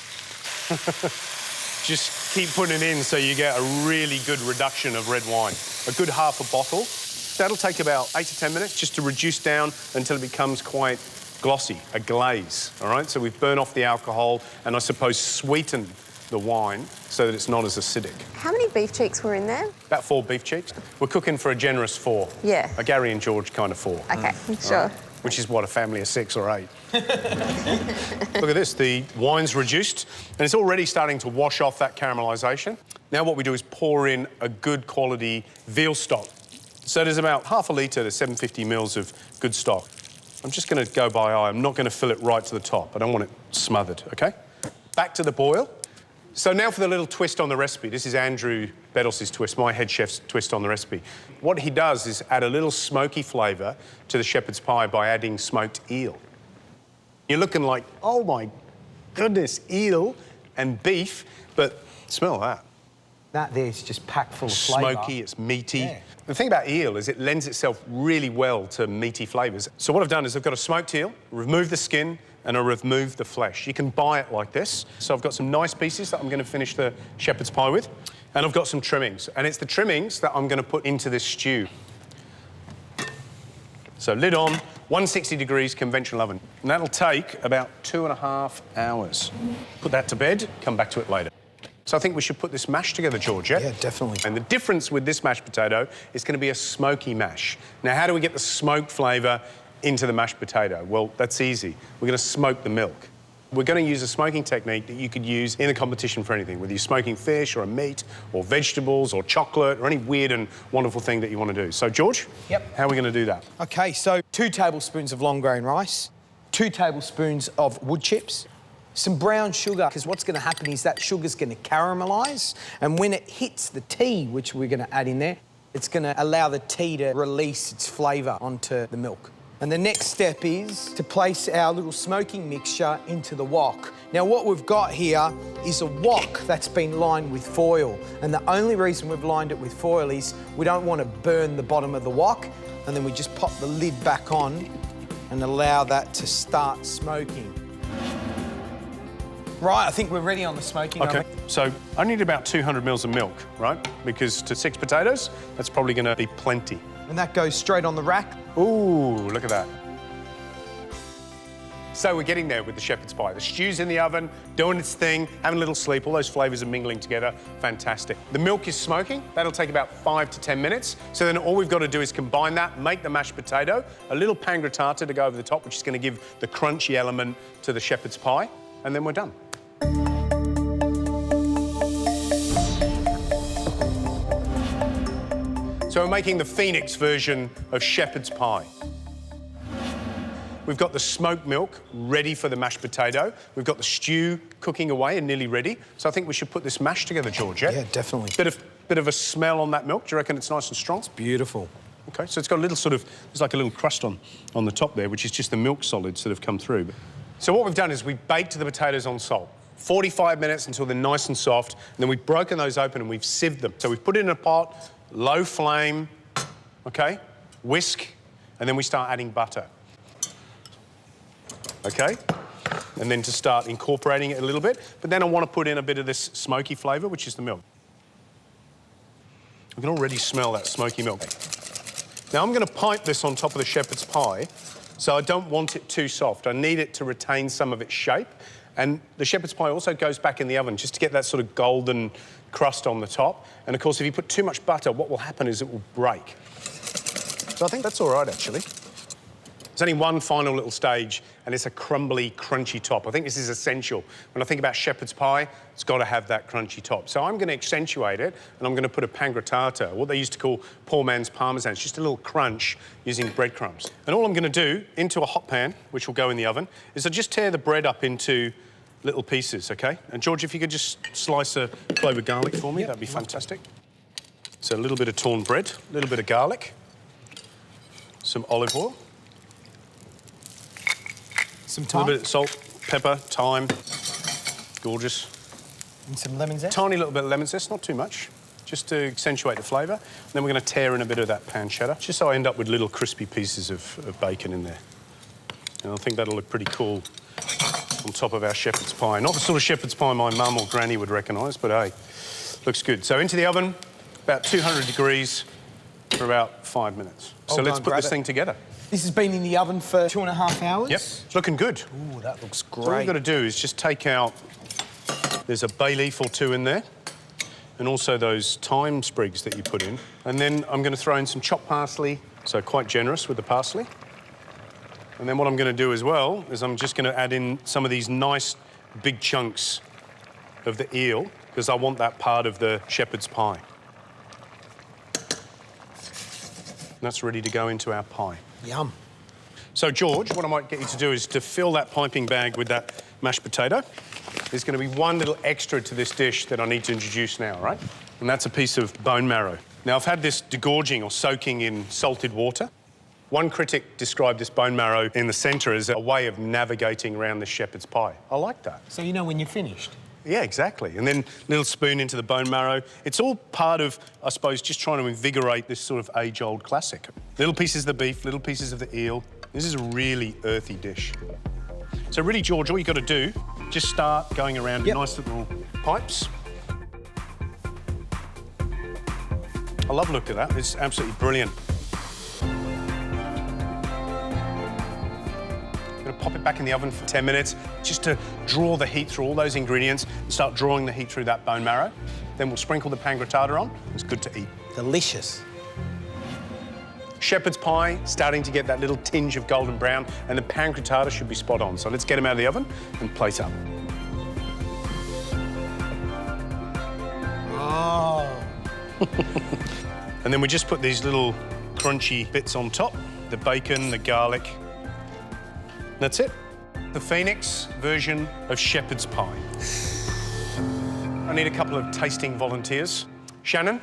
Just keep putting it in so you get a really good reduction of red wine. A good half a bottle. That'll take about 8 to 10 minutes just to reduce down until it becomes quite glossy, a glaze, all right? So we've burned off the alcohol and I suppose sweetened the wine so that it's not as acidic. How many beef cheeks were in there? About 4 beef cheeks. We're cooking for a generous 4. Yeah. A Gary and George kind of 4. OK, sure. Right? Which is what, a family of 6 or 8. Look at this, the wine's reduced and it's already starting to wash off that caramelisation. Now what we do is pour in a good quality veal stock. So there's about half a litre to 750 mils of good stock. I'm just going to go by eye. I'm not going to fill it right to the top. I don't want it smothered, OK? Back to the boil. So now for the little twist on the recipe. This is Andrew Beddos' twist, my head chef's twist on the recipe. What he does is add a little smoky flavour to the shepherd's pie by adding smoked eel. You're looking like, oh my goodness, eel and beef, but smell that. That there's just packed full of flavour. Smoky, it's meaty. The thing about eel is it lends itself really well to meaty flavours. So what I've done is I've got a smoked eel, removed the skin, and I removed the flesh. You can buy it like this. So I've got some nice pieces that I'm going to finish the shepherd's pie with, and I've got some trimmings. And it's the trimmings that I'm going to put into this stew. So lid on, 160 degrees conventional oven. And that'll take about 2.5 hours. Put that to bed, come back to it later. So I think we should put this mash together, George, yeah? Yeah, definitely. And the difference with this mashed potato is going to be a smoky mash. Now, how do we get the smoked flavour into the mashed potato? Well, that's easy. We're going to smoke the milk. We're going to use a smoking technique that you could use in a competition for anything, whether you're smoking fish or a meat or vegetables or chocolate or any weird and wonderful thing that you want to do. So, George? Yep. How are we going to do that? OK, so 2 tablespoons of long grain rice, 2 tablespoons of wood chips, some brown sugar, because what's going to happen is that sugar's going to caramelise, and when it hits the tea, which we're going to add in there, it's going to allow the tea to release its flavour onto the milk. And the next step is to place our little smoking mixture into the wok. Now, what we've got here is a wok that's been lined with foil. And the only reason we've lined it with foil is we don't want to burn the bottom of the wok. And then we just pop the lid back on and allow that to start smoking. Right, I think we're ready on the smoking. OK, so I need about 200 mils of milk, right? Because to 6 potatoes, that's probably going to be plenty. And that goes straight on the rack. Ooh, look at that. So we're getting there with the shepherd's pie. The stew's in the oven, doing its thing, having a little sleep. All those flavours are mingling together. Fantastic. The milk is smoking. That'll take about 5 to 10 minutes. So then all we've got to do is combine that, make the mashed potato, a little pan grattata to go over the top, which is going to give the crunchy element to the shepherd's pie, and then we're done. So we're making the Phoenix version of shepherd's pie. We've got the smoked milk ready for the mashed potato. We've got the stew cooking away and nearly ready. So I think we should put this mash together, George, yeah? Yeah, definitely. Bit of a smell on that milk. Do you reckon it's nice and strong? It's beautiful. OK, so it's got a little sort of, there's like a little crust on the top there, which is just the milk solids that have come through. So what we've done is we've baked the potatoes on salt. 45 minutes until they're nice and soft, and then we've broken those open and we've sieved them. So we've put it in a pot, low flame, OK, whisk, and then we start adding butter. OK, and then to start incorporating it a little bit, but then I want to put in a bit of this smoky flavour, which is the milk. I can already smell that smoky milk. Now I'm going to pipe this on top of the shepherd's pie, so I don't want it too soft. I need it to retain some of its shape. And the shepherd's pie also goes back in the oven just to get that sort of golden crust on the top. And of course, if you put too much butter, what will happen is it will break. So I think that's all right, actually. There's only one final little stage, and it's a crumbly, crunchy top. I think this is essential. When I think about shepherd's pie, it's got to have that crunchy top. So I'm going to accentuate it, and I'm going to put a pan grattata, what they used to call poor man's parmesan. It's just a little crunch using breadcrumbs. And all I'm going to do, into a hot pan, which will go in the oven, is I just tear the bread up into little pieces, OK? And George, if you could just slice a clove of garlic for me, that'd be fantastic. So a little bit of torn bread, a little bit of garlic, some olive oil, some thyme, a little bit of salt, pepper, thyme, gorgeous. And some lemon zest? Tiny little bit of lemon zest, not too much, just to accentuate the flavour. And then we're going to tear in a bit of that pan cheddar, just so I end up with little crispy pieces of bacon in there. And I think that'll look pretty cool on top of our shepherd's pie. Not the sort of shepherd's pie my mum or granny would recognise, but hey, looks good. So into the oven, about 200 degrees for about 5 minutes. So let's put this thing together. This has been in the oven for 2.5 hours? Yep, it's looking good. Ooh, that looks great. So all you've got to do is just take out, there's a bay leaf or two in there, and also those thyme sprigs that you put in. And then I'm going to throw in some chopped parsley, so quite generous with the parsley. And then what I'm going to do as well is I'm just going to add in some of these nice big chunks of the eel, because I want that part of the shepherd's pie. And that's ready to go into our pie. Yum. So, George, what I might get you to do is to fill that piping bag with that mashed potato. There's going to be one little extra to this dish that I need to introduce now, right? And that's a piece of bone marrow. Now, I've had this degorging or soaking in salted water. One critic described this bone marrow in the centre as a way of navigating around the shepherd's pie. I like that. So you know when you're finished? Yeah, exactly. And then a little spoon into the bone marrow. It's all part of, I suppose, just trying to invigorate this sort of age-old classic. Little pieces of the beef, little pieces of the eel. This is a really earthy dish. So really, George, all you've got to do, just start going around in nice little pipes. I love the look of that. It's absolutely brilliant. I'm going to pop it back in the oven for 10 minutes just to draw the heat through all those ingredients and start drawing the heat through that bone marrow. Then we'll sprinkle the pan grattata on. It's good to eat. Delicious. Shepherd's pie starting to get that little tinge of golden brown, and the pancrettata should be spot on. So let's get them out of the oven and plate up. Oh. And then we just put these little crunchy bits on top, the bacon, the garlic. That's it. The Phoenix version of shepherd's pie. I need a couple of tasting volunteers. Shannon,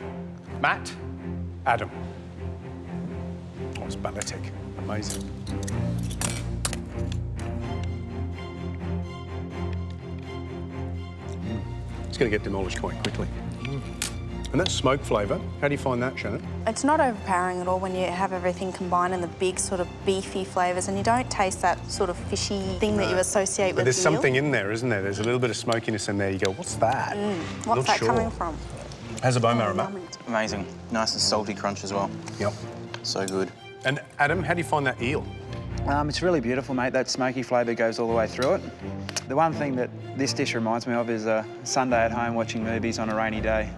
Matt, Adam. Oh, it's balletic. Amazing. It's going to get demolished quite quickly. And that smoke flavour, how do you find that, Shannon? It's not overpowering at all when you have everything combined and the big sort of beefy flavours, and you don't taste that sort of fishy thing that you associate with But there's eel. something in there, isn't there? There's a little bit of smokiness in there. You go, what's that? What's that coming from? How's the bone marrow, Matt? Amazing. Nice and salty crunch as well. Yep. So good. And Adam, how do you find that eel? It's really beautiful, mate. That smoky flavour goes all the way through it. The one thing that this dish reminds me of is a Sunday at home watching movies on a rainy day.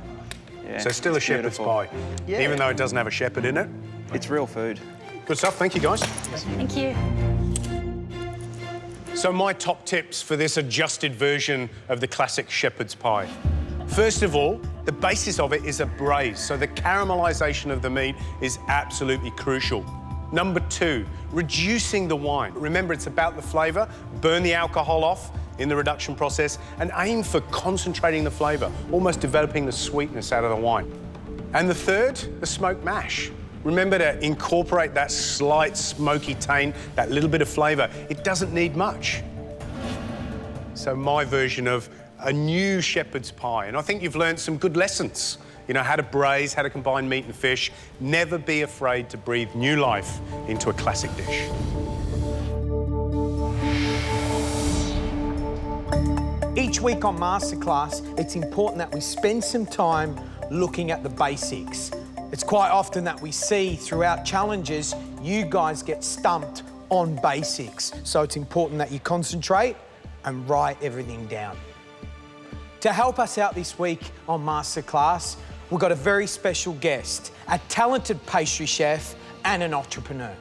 Yeah, So still a shepherd's pie, Yeah. even though it doesn't have a shepherd in it. It's real food. Good stuff. Thank you, guys. Thank you. So my top tips for this adjusted version of the classic shepherd's pie. First of all, the basis of it is a braise, so the caramelisation of the meat is absolutely crucial. Number 2, reducing the wine. Remember, it's about the flavour. Burn the alcohol off in the reduction process and aim for concentrating the flavour, almost developing the sweetness out of the wine. And the third, the smoked mash. Remember to incorporate that slight smoky taint, that little bit of flavour. It doesn't need much. So my version of a new shepherd's pie, and I think you've learned some good lessons. You know, how to braise, how to combine meat and fish. Never be afraid to breathe new life into a classic dish. Each week on Masterclass, it's important that we spend some time looking at the basics. It's quite often that we see throughout challenges, you guys get stumped on basics. So it's important that you concentrate and write everything down. To help us out this week on Masterclass, we've got a very special guest, a talented pastry chef and an entrepreneur.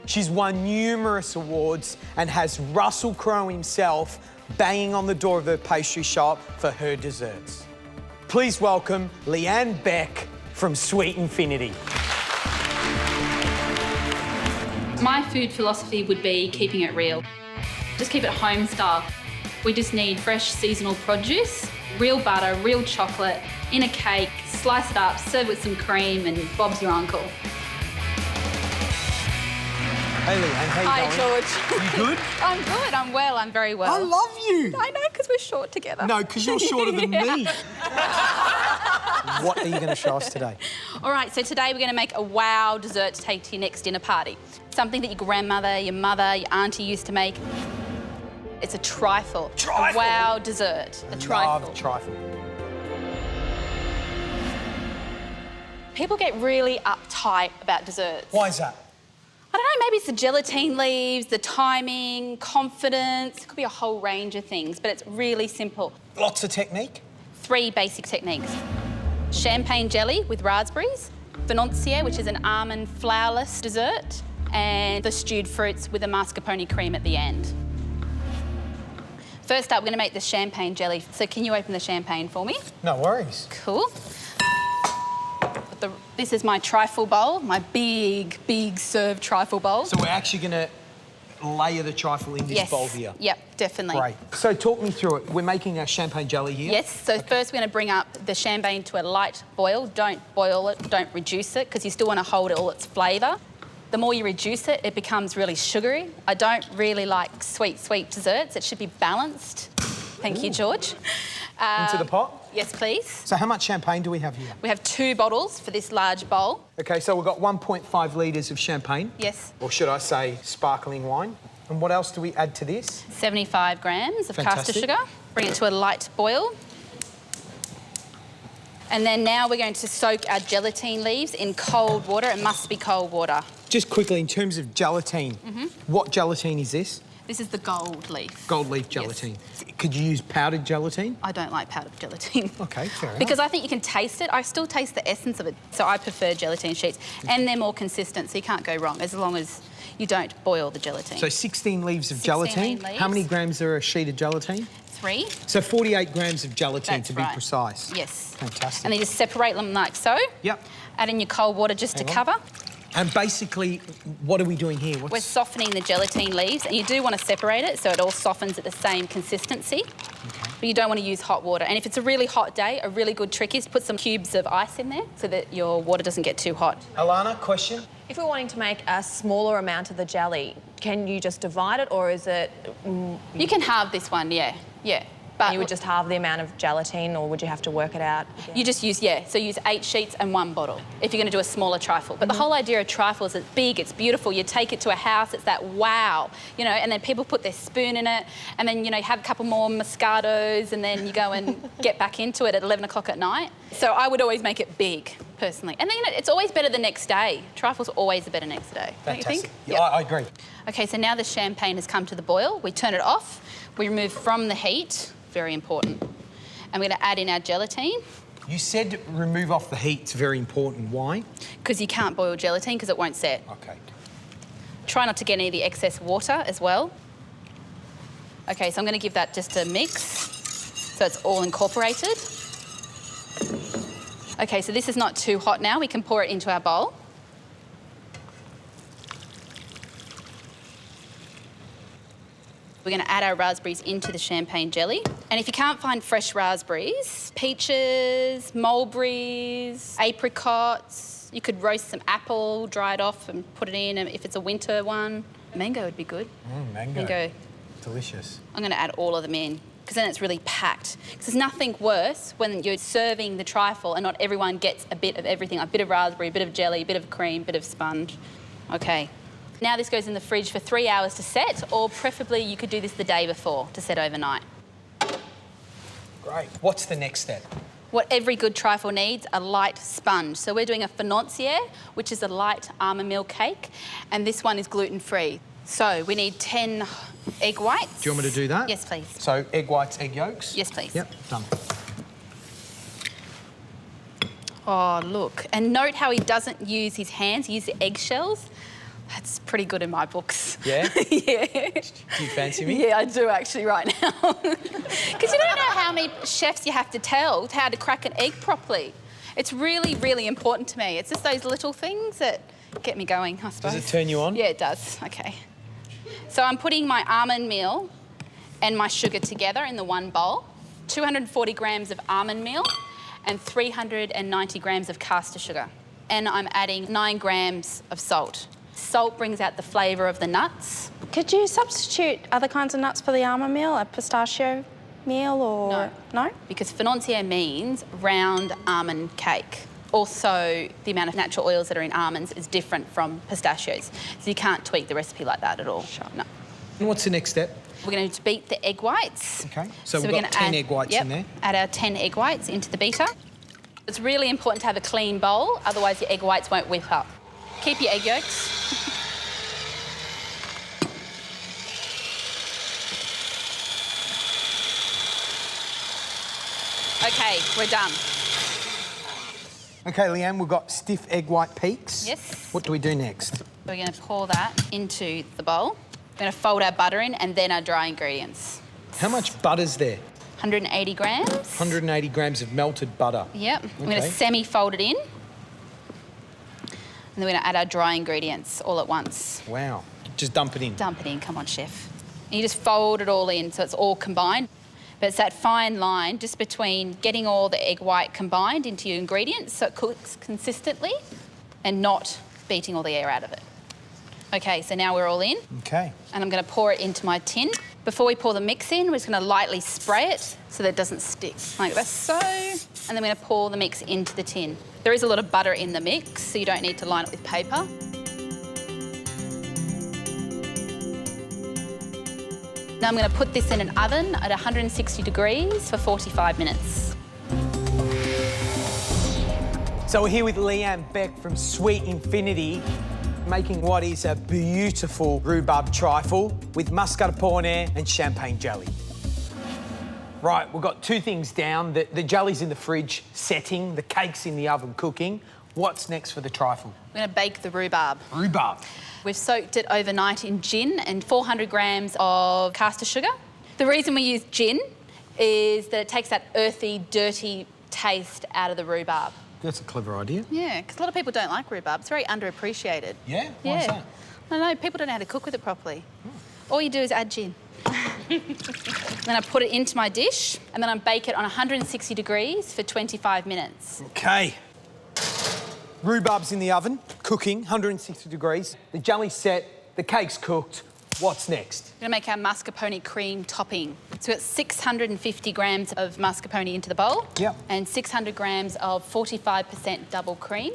She's won numerous awards and has Russell Crowe himself banging on the door of her pastry shop for her desserts. Please welcome Leanne Beck from Sweet Infinity. My food philosophy would be keeping it real. Just keep it home style. We just need fresh seasonal produce, real butter, real chocolate, in a cake, slice it up, serve with some cream, and Bob's your uncle. Hey, Leanne, how you Hi, going? George. You good? I'm good, I'm well, I'm very well. I love you. I know, because we're short together. No, because you're shorter than me. What are you going to show us today? All right, so today we're going to make a wow dessert to take to your next dinner party. Something that your grandmother, your mother, your auntie used to make. It's a trifle. Trifle? A wow dessert. A trifle. Love trifle. People get really uptight about desserts. Why is that? I don't know, maybe it's the gelatine leaves, the timing, confidence. It could be a whole range of things, but it's really simple. Lots of technique? 3 basic techniques. Champagne jelly with raspberries, financier, which is an almond flourless dessert, and the stewed fruits with a mascarpone cream at the end. First up, we're going to make the champagne jelly. So can you open the champagne for me? No worries. Cool. This is my trifle bowl, my big, big served trifle bowl. So we're actually going to layer the trifle in this bowl here? Yep, definitely. Great. So talk me through it. We're making a champagne jelly here? Yes, so first we're going to bring up the champagne to a light boil. Don't boil it, don't reduce it, because you still want to hold all its flavour. The more you reduce it, it becomes really sugary. I don't really like sweet, sweet desserts. It should be balanced. Thank you, George. Into the pot? Yes, please. So how much champagne do we have here? We have 2 bottles for this large bowl. OK, so we've got 1.5 litres of champagne. Yes. Or should I say sparkling wine. And what else do we add to this? 75 grams of caster Fantastic. sugar. Bring it to a light boil. And then now we're going to soak our gelatine leaves in cold water. It must be cold water. Just quickly, in terms of gelatine, what gelatine is this? This is the gold leaf. Gold leaf gelatine. Could you use powdered gelatine? I don't like powdered gelatine. Okay, fair enough. Because I think you can taste it. I still taste the essence of it. So I prefer gelatine sheets. And they're more consistent, so you can't go wrong as long as you don't boil the gelatine. So 16 leaves of gelatine. leaves. How many grams are a sheet of gelatine? 3. So 48 grams of gelatine That's to be right. precise. Yes. Fantastic. And then you just separate them like so. Yep. Add in your cold water just to cover. And basically, what are we doing here? We're softening the gelatine leaves, and you do want to separate it so it all softens at the same consistency. Okay. But you don't want to use hot water. And if it's a really hot day, a really good trick is put some cubes of ice in there so that your water doesn't get too hot. Alana, question? If we're wanting to make a smaller amount of the jelly, can you just divide it, or is it... You can halve this one, yeah. But you would just halve the amount of gelatine, or would you have to work it out again? You just use, so use 8 sheets and 1 bottle if you're going to do a smaller trifle. But the whole idea of trifle is it's big, it's beautiful. You take it to a house, it's that wow, you know, and then people put their spoon in it, and then, you know, have a couple more Moscatos, and then you go and get back into it at 11 o'clock at night. So I would always make it big, personally. And then, you know, it's always better the next day. Trifle's always a better next day, don't you think? Yeah, I agree. OK, so now the champagne has come to the boil. We turn it off. We remove from the heat. Very important. And we're going to add in our gelatine. You said remove off the heat. It's very important. Why? Because you can't boil gelatine because it won't set. Okay. Try not to get any of the excess water as well. Okay, so I'm going to give that just a mix so it's all incorporated. Okay, so this is not too hot now. We can pour it into our bowl. We're going to add our raspberries into the champagne jelly. And if you can't find fresh raspberries, peaches, mulberries, apricots, you could roast some apple, dry it off and put it in if it's a winter one. Mango would be good. Mango. Delicious. I'm going to add all of them in because then it's really packed. Because there's nothing worse when you're serving the trifle and not everyone gets a bit of everything, a bit of raspberry, a bit of jelly, a bit of cream, a bit of sponge. Okay. Now this goes in the fridge for 3 hours to set, or preferably you could do this the day before to set overnight. Great. What's the next step? What every good trifle needs, a light sponge. So we're doing a financier, which is a light almond meal cake, and this one is gluten-free. So we need 10 egg whites. Do you want me to do that? Yes, please. So egg whites, egg yolks? Yes, please. Yep, done. Oh, look. And note how he doesn't use his hands, he uses the eggshells. That's pretty good in my books. Yeah? Yeah. Do you fancy me? Yeah, I do actually right now. Because you don't know how many chefs you have to tell how to crack an egg properly. It's really, really important to me. It's just those little things that get me going, I suppose. Does it turn you on? Yeah, it does. OK. So I'm putting my almond meal and my sugar together in the one bowl. 240 grams of almond meal and 390 grams of caster sugar. And I'm adding 9 grams of salt. Salt brings out the flavour of the nuts. Could you substitute other kinds of nuts for the almond meal, a pistachio meal or... No? Because financier means round almond cake. Also, the amount of natural oils that are in almonds is different from pistachios. So you can't tweak the recipe like that at all. Sure. No. And what's the next step? We're going to beat the egg whites. OK. So we've got 10 egg whites in there. Add our 10 egg whites into the beater. It's really important to have a clean bowl, otherwise your egg whites won't whip up. Keep your egg yolks. OK, we're done. OK, Leanne, we've got stiff egg white peaks. Yes. What do we do next? We're going to pour that into the bowl. We're going to fold our butter in and then our dry ingredients. How much butter's there? 180 grams. 180 grams of melted butter. Yep. We're going to semi-fold it in. And then we're going to add our dry ingredients all at once. Wow. Just dump it in. Dump it in, come on, chef. And you just fold it all in so it's all combined. But it's that fine line just between getting all the egg white combined into your ingredients so it cooks consistently and not beating all the air out of it. OK, so now we're all in. OK. And I'm going to pour it into my tin. Before we pour the mix in, we're just going to lightly spray it so that it doesn't stick, like this, so. And then we're going to pour the mix into the tin. There is a lot of butter in the mix, so you don't need to line it with paper. Now I'm going to put this in an oven at 160 degrees for 45 minutes. So we're here with Leanne Beck from Sweet Infinity. making what is a beautiful rhubarb trifle with mascarpone and champagne jelly. Right, we've got two things down. The jelly's in the fridge setting, the cake's in the oven cooking. What's next for the trifle? We're going to bake the rhubarb. Rhubarb. We've soaked it overnight in gin and 400 grams of caster sugar. The reason we use gin is that it takes that earthy, dirty taste out of the rhubarb. That's a clever idea. Yeah, because a lot of people don't like rhubarb. It's very underappreciated. Yeah? Why is that? I don't know, people don't know how to cook with it properly. All you do is add gin. Then I put it into my dish and then I bake it on 160 degrees for 25 minutes. OK. Rhubarb's in the oven, cooking, 160 degrees. The jelly's set, the cake's cooked. What's next? We're going to make our mascarpone cream topping. So we've got 650 grams of mascarpone into the bowl. Yep. And 600 grams of 45% double cream.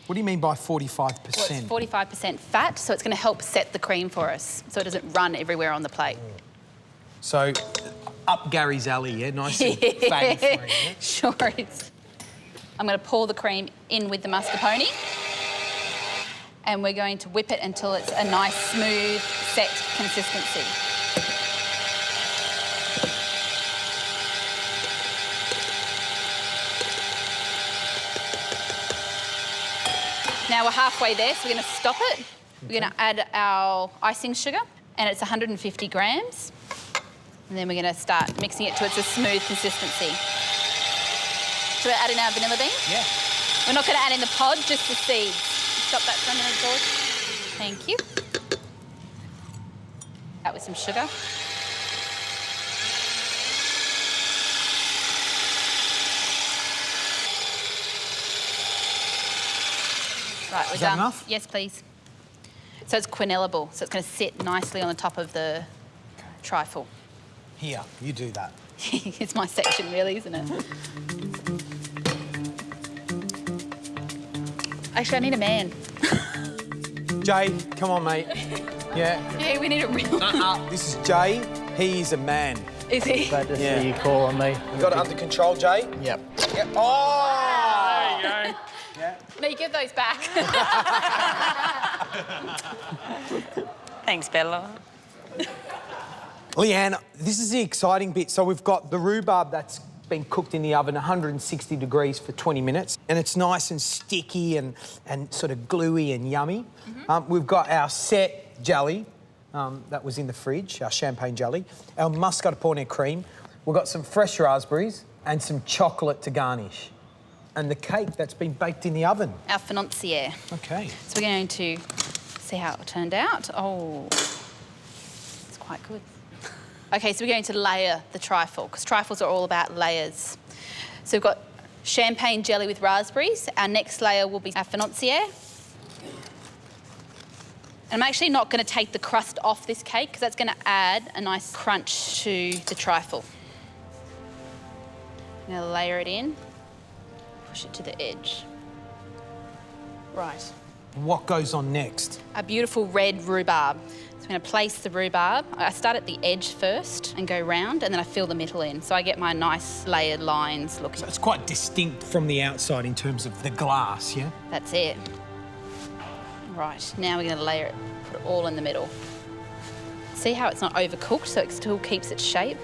What do you mean by 45%? Well, it's 45% fat, so it's going to help set the cream for us so it doesn't run everywhere on the plate. So, up Gary's alley, yeah? Nice and fatty free, yeah? Sure is. I'm going to pour the cream in with the mascarpone and we're going to whip it until it's a nice, smooth, set consistency. Now we're halfway there, so we're going to stop it. We're going to add our icing sugar, and it's 150 grams. And then we're going to start mixing it till it's a smooth consistency. Should we add in our vanilla bean? Yeah. We're not going to add in the pod, just the seeds. Stop that for a minute, George. Thank you. That with some sugar. Right, we're Is that done. enough? Yes, please. So it's quenellable, so it's going to sit nicely on the top of the trifle. Here, you do that. It's my section, really, isn't it? Actually, I need a man. Jay, come on, mate. Yeah. Yeah, we need a real... This is Jay. He is a man. Is he? Glad to see you call on me. You got it under control, Jay? Yep. Yeah. Oh! There you go. Yeah. No, you give those back. Thanks, Bella. Leanne, this is the exciting bit. So we've got the rhubarb that's been cooked in the oven 160 degrees for 20 minutes, and it's nice and sticky and sort of gluey and yummy. We've got our set jelly that was in the fridge, our champagne jelly, our mascarpone cream. We've got some fresh raspberries and some chocolate to garnish. And the cake that's been baked in the oven. Our financier. OK. So we're going to see how it turned out. Oh, it's quite good. OK, so we're going to layer the trifle, because trifles are all about layers. So we've got champagne jelly with raspberries. Our next layer will be our financier. And I'm actually not going to take the crust off this cake, because that's going to add a nice crunch to the trifle. I'm going to layer it in. Push it to the edge. Right. What goes on next? A beautiful red rhubarb. So I'm going to place the rhubarb. I start at the edge first and go round, and then I fill the middle in. So I get my nice layered lines looking. So it's quite distinct from the outside in terms of the glass, yeah? That's it. Right, now we're going to layer it, put it all in the middle. See how it's not overcooked, so it still keeps its shape?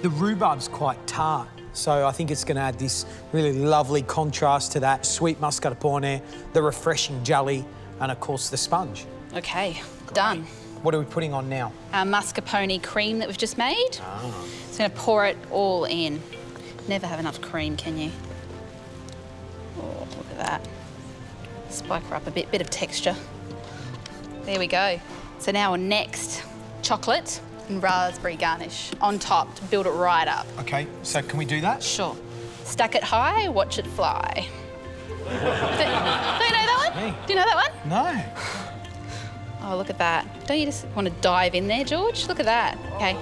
The rhubarb's quite tart. So I think it's going to add this really lovely contrast to that sweet mascarpone, the refreshing jelly, and of course the sponge. OK, done. What are we putting on now? Our mascarpone cream that we've just made. So I'm going to pour it all in. Never have enough cream, can you? Oh, look at that. Spike her up a bit of texture. There we go. So now next, chocolate and raspberry garnish on top to build it right up. OK, so can we do that? Sure. Stack it high, watch it fly. Do you know that one? Hey. Do you know that one? No. Oh, look at that. Don't you just want to dive in there, George? Look at that. OK.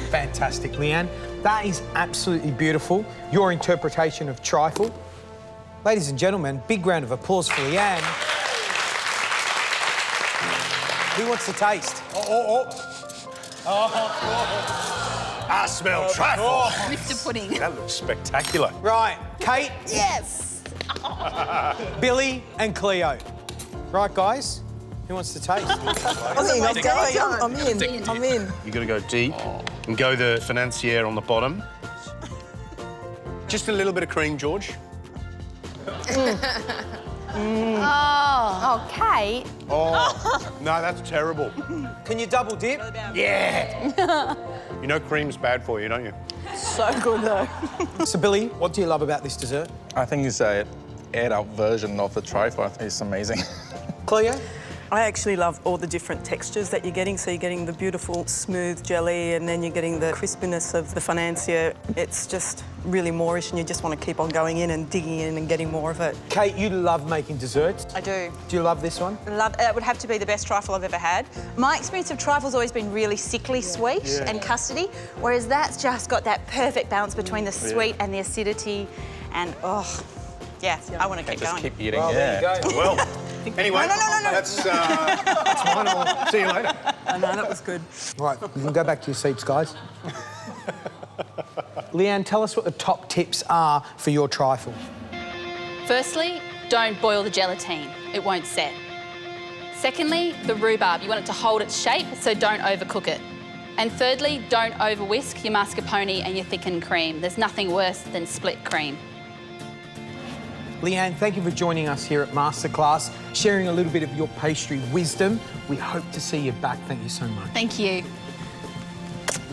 Fantastic, Leanne. That is absolutely beautiful. Your interpretation of trifle. Ladies and gentlemen, big round of applause for Leanne. Who wants to taste? I smell trifle. Mr. Pudding. That looks spectacular. Right, Kate. Yes. Billy and Cleo. Right, guys, who wants to taste? I'm in. You've got to go deep and go the financier on the bottom. Just a little bit of cream, George. Oh, Kate. Oh, no, that's terrible. Can you double dip? Yeah. You know cream's bad for you, don't you? So good, though. So, Billy, what do you love about this dessert? I think it's a aired-out version of the trifle. I think it's amazing. Cleo? I actually love all the different textures that you're getting. So you're getting the beautiful smooth jelly and then you're getting the crispiness of the financier. It's just really moreish and you just want to keep on going in and digging in and getting more of it. Kate, you love making desserts. I do. Do you love this one? It would have to be the best trifle I've ever had. My experience of trifle's always been really sickly sweet and custardy, whereas that's just got that perfect balance between the sweet and the acidity and, oh, yeah, I want to keep Just going. keep eating, Well, there you go. Well, anyway, No. that's fine. I'll see you later. I know, that was good. Right, you can go back to your seats, guys. Leanne, tell us what the top tips are for your trifle. Firstly, don't boil the gelatine. It won't set. Secondly, the rhubarb. You want it to hold its shape, so don't overcook it. And thirdly, don't over-whisk your mascarpone and your thickened cream. There's nothing worse than split cream. Leanne, thank you for joining us here at Masterclass, sharing a little bit of your pastry wisdom. We hope to see you back. Thank you so much. Thank you.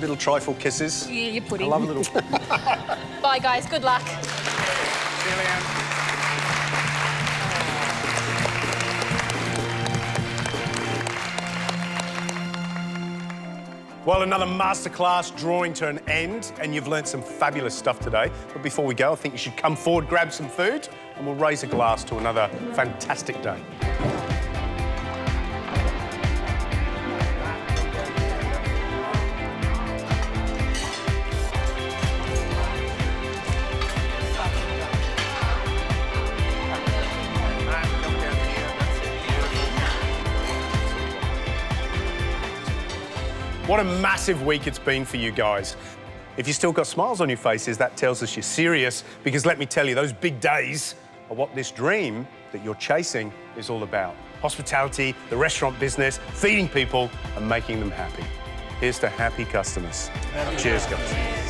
Little trifle kisses. Yeah, you're pudding. I love a little... Bye, guys. Good luck. See you, Leanne. Well, another masterclass drawing to an end, and you've learnt some fabulous stuff today. But before we go, I think you should come forward, grab some food, and we'll raise a glass to another fantastic day. What a massive week it's been for you guys. If you've still got smiles on your faces, that tells us you're serious, because let me tell you, those big days are what this dream that you're chasing is all about. Hospitality, the restaurant business, feeding people and making them happy. Here's to happy customers. Cheers, guys.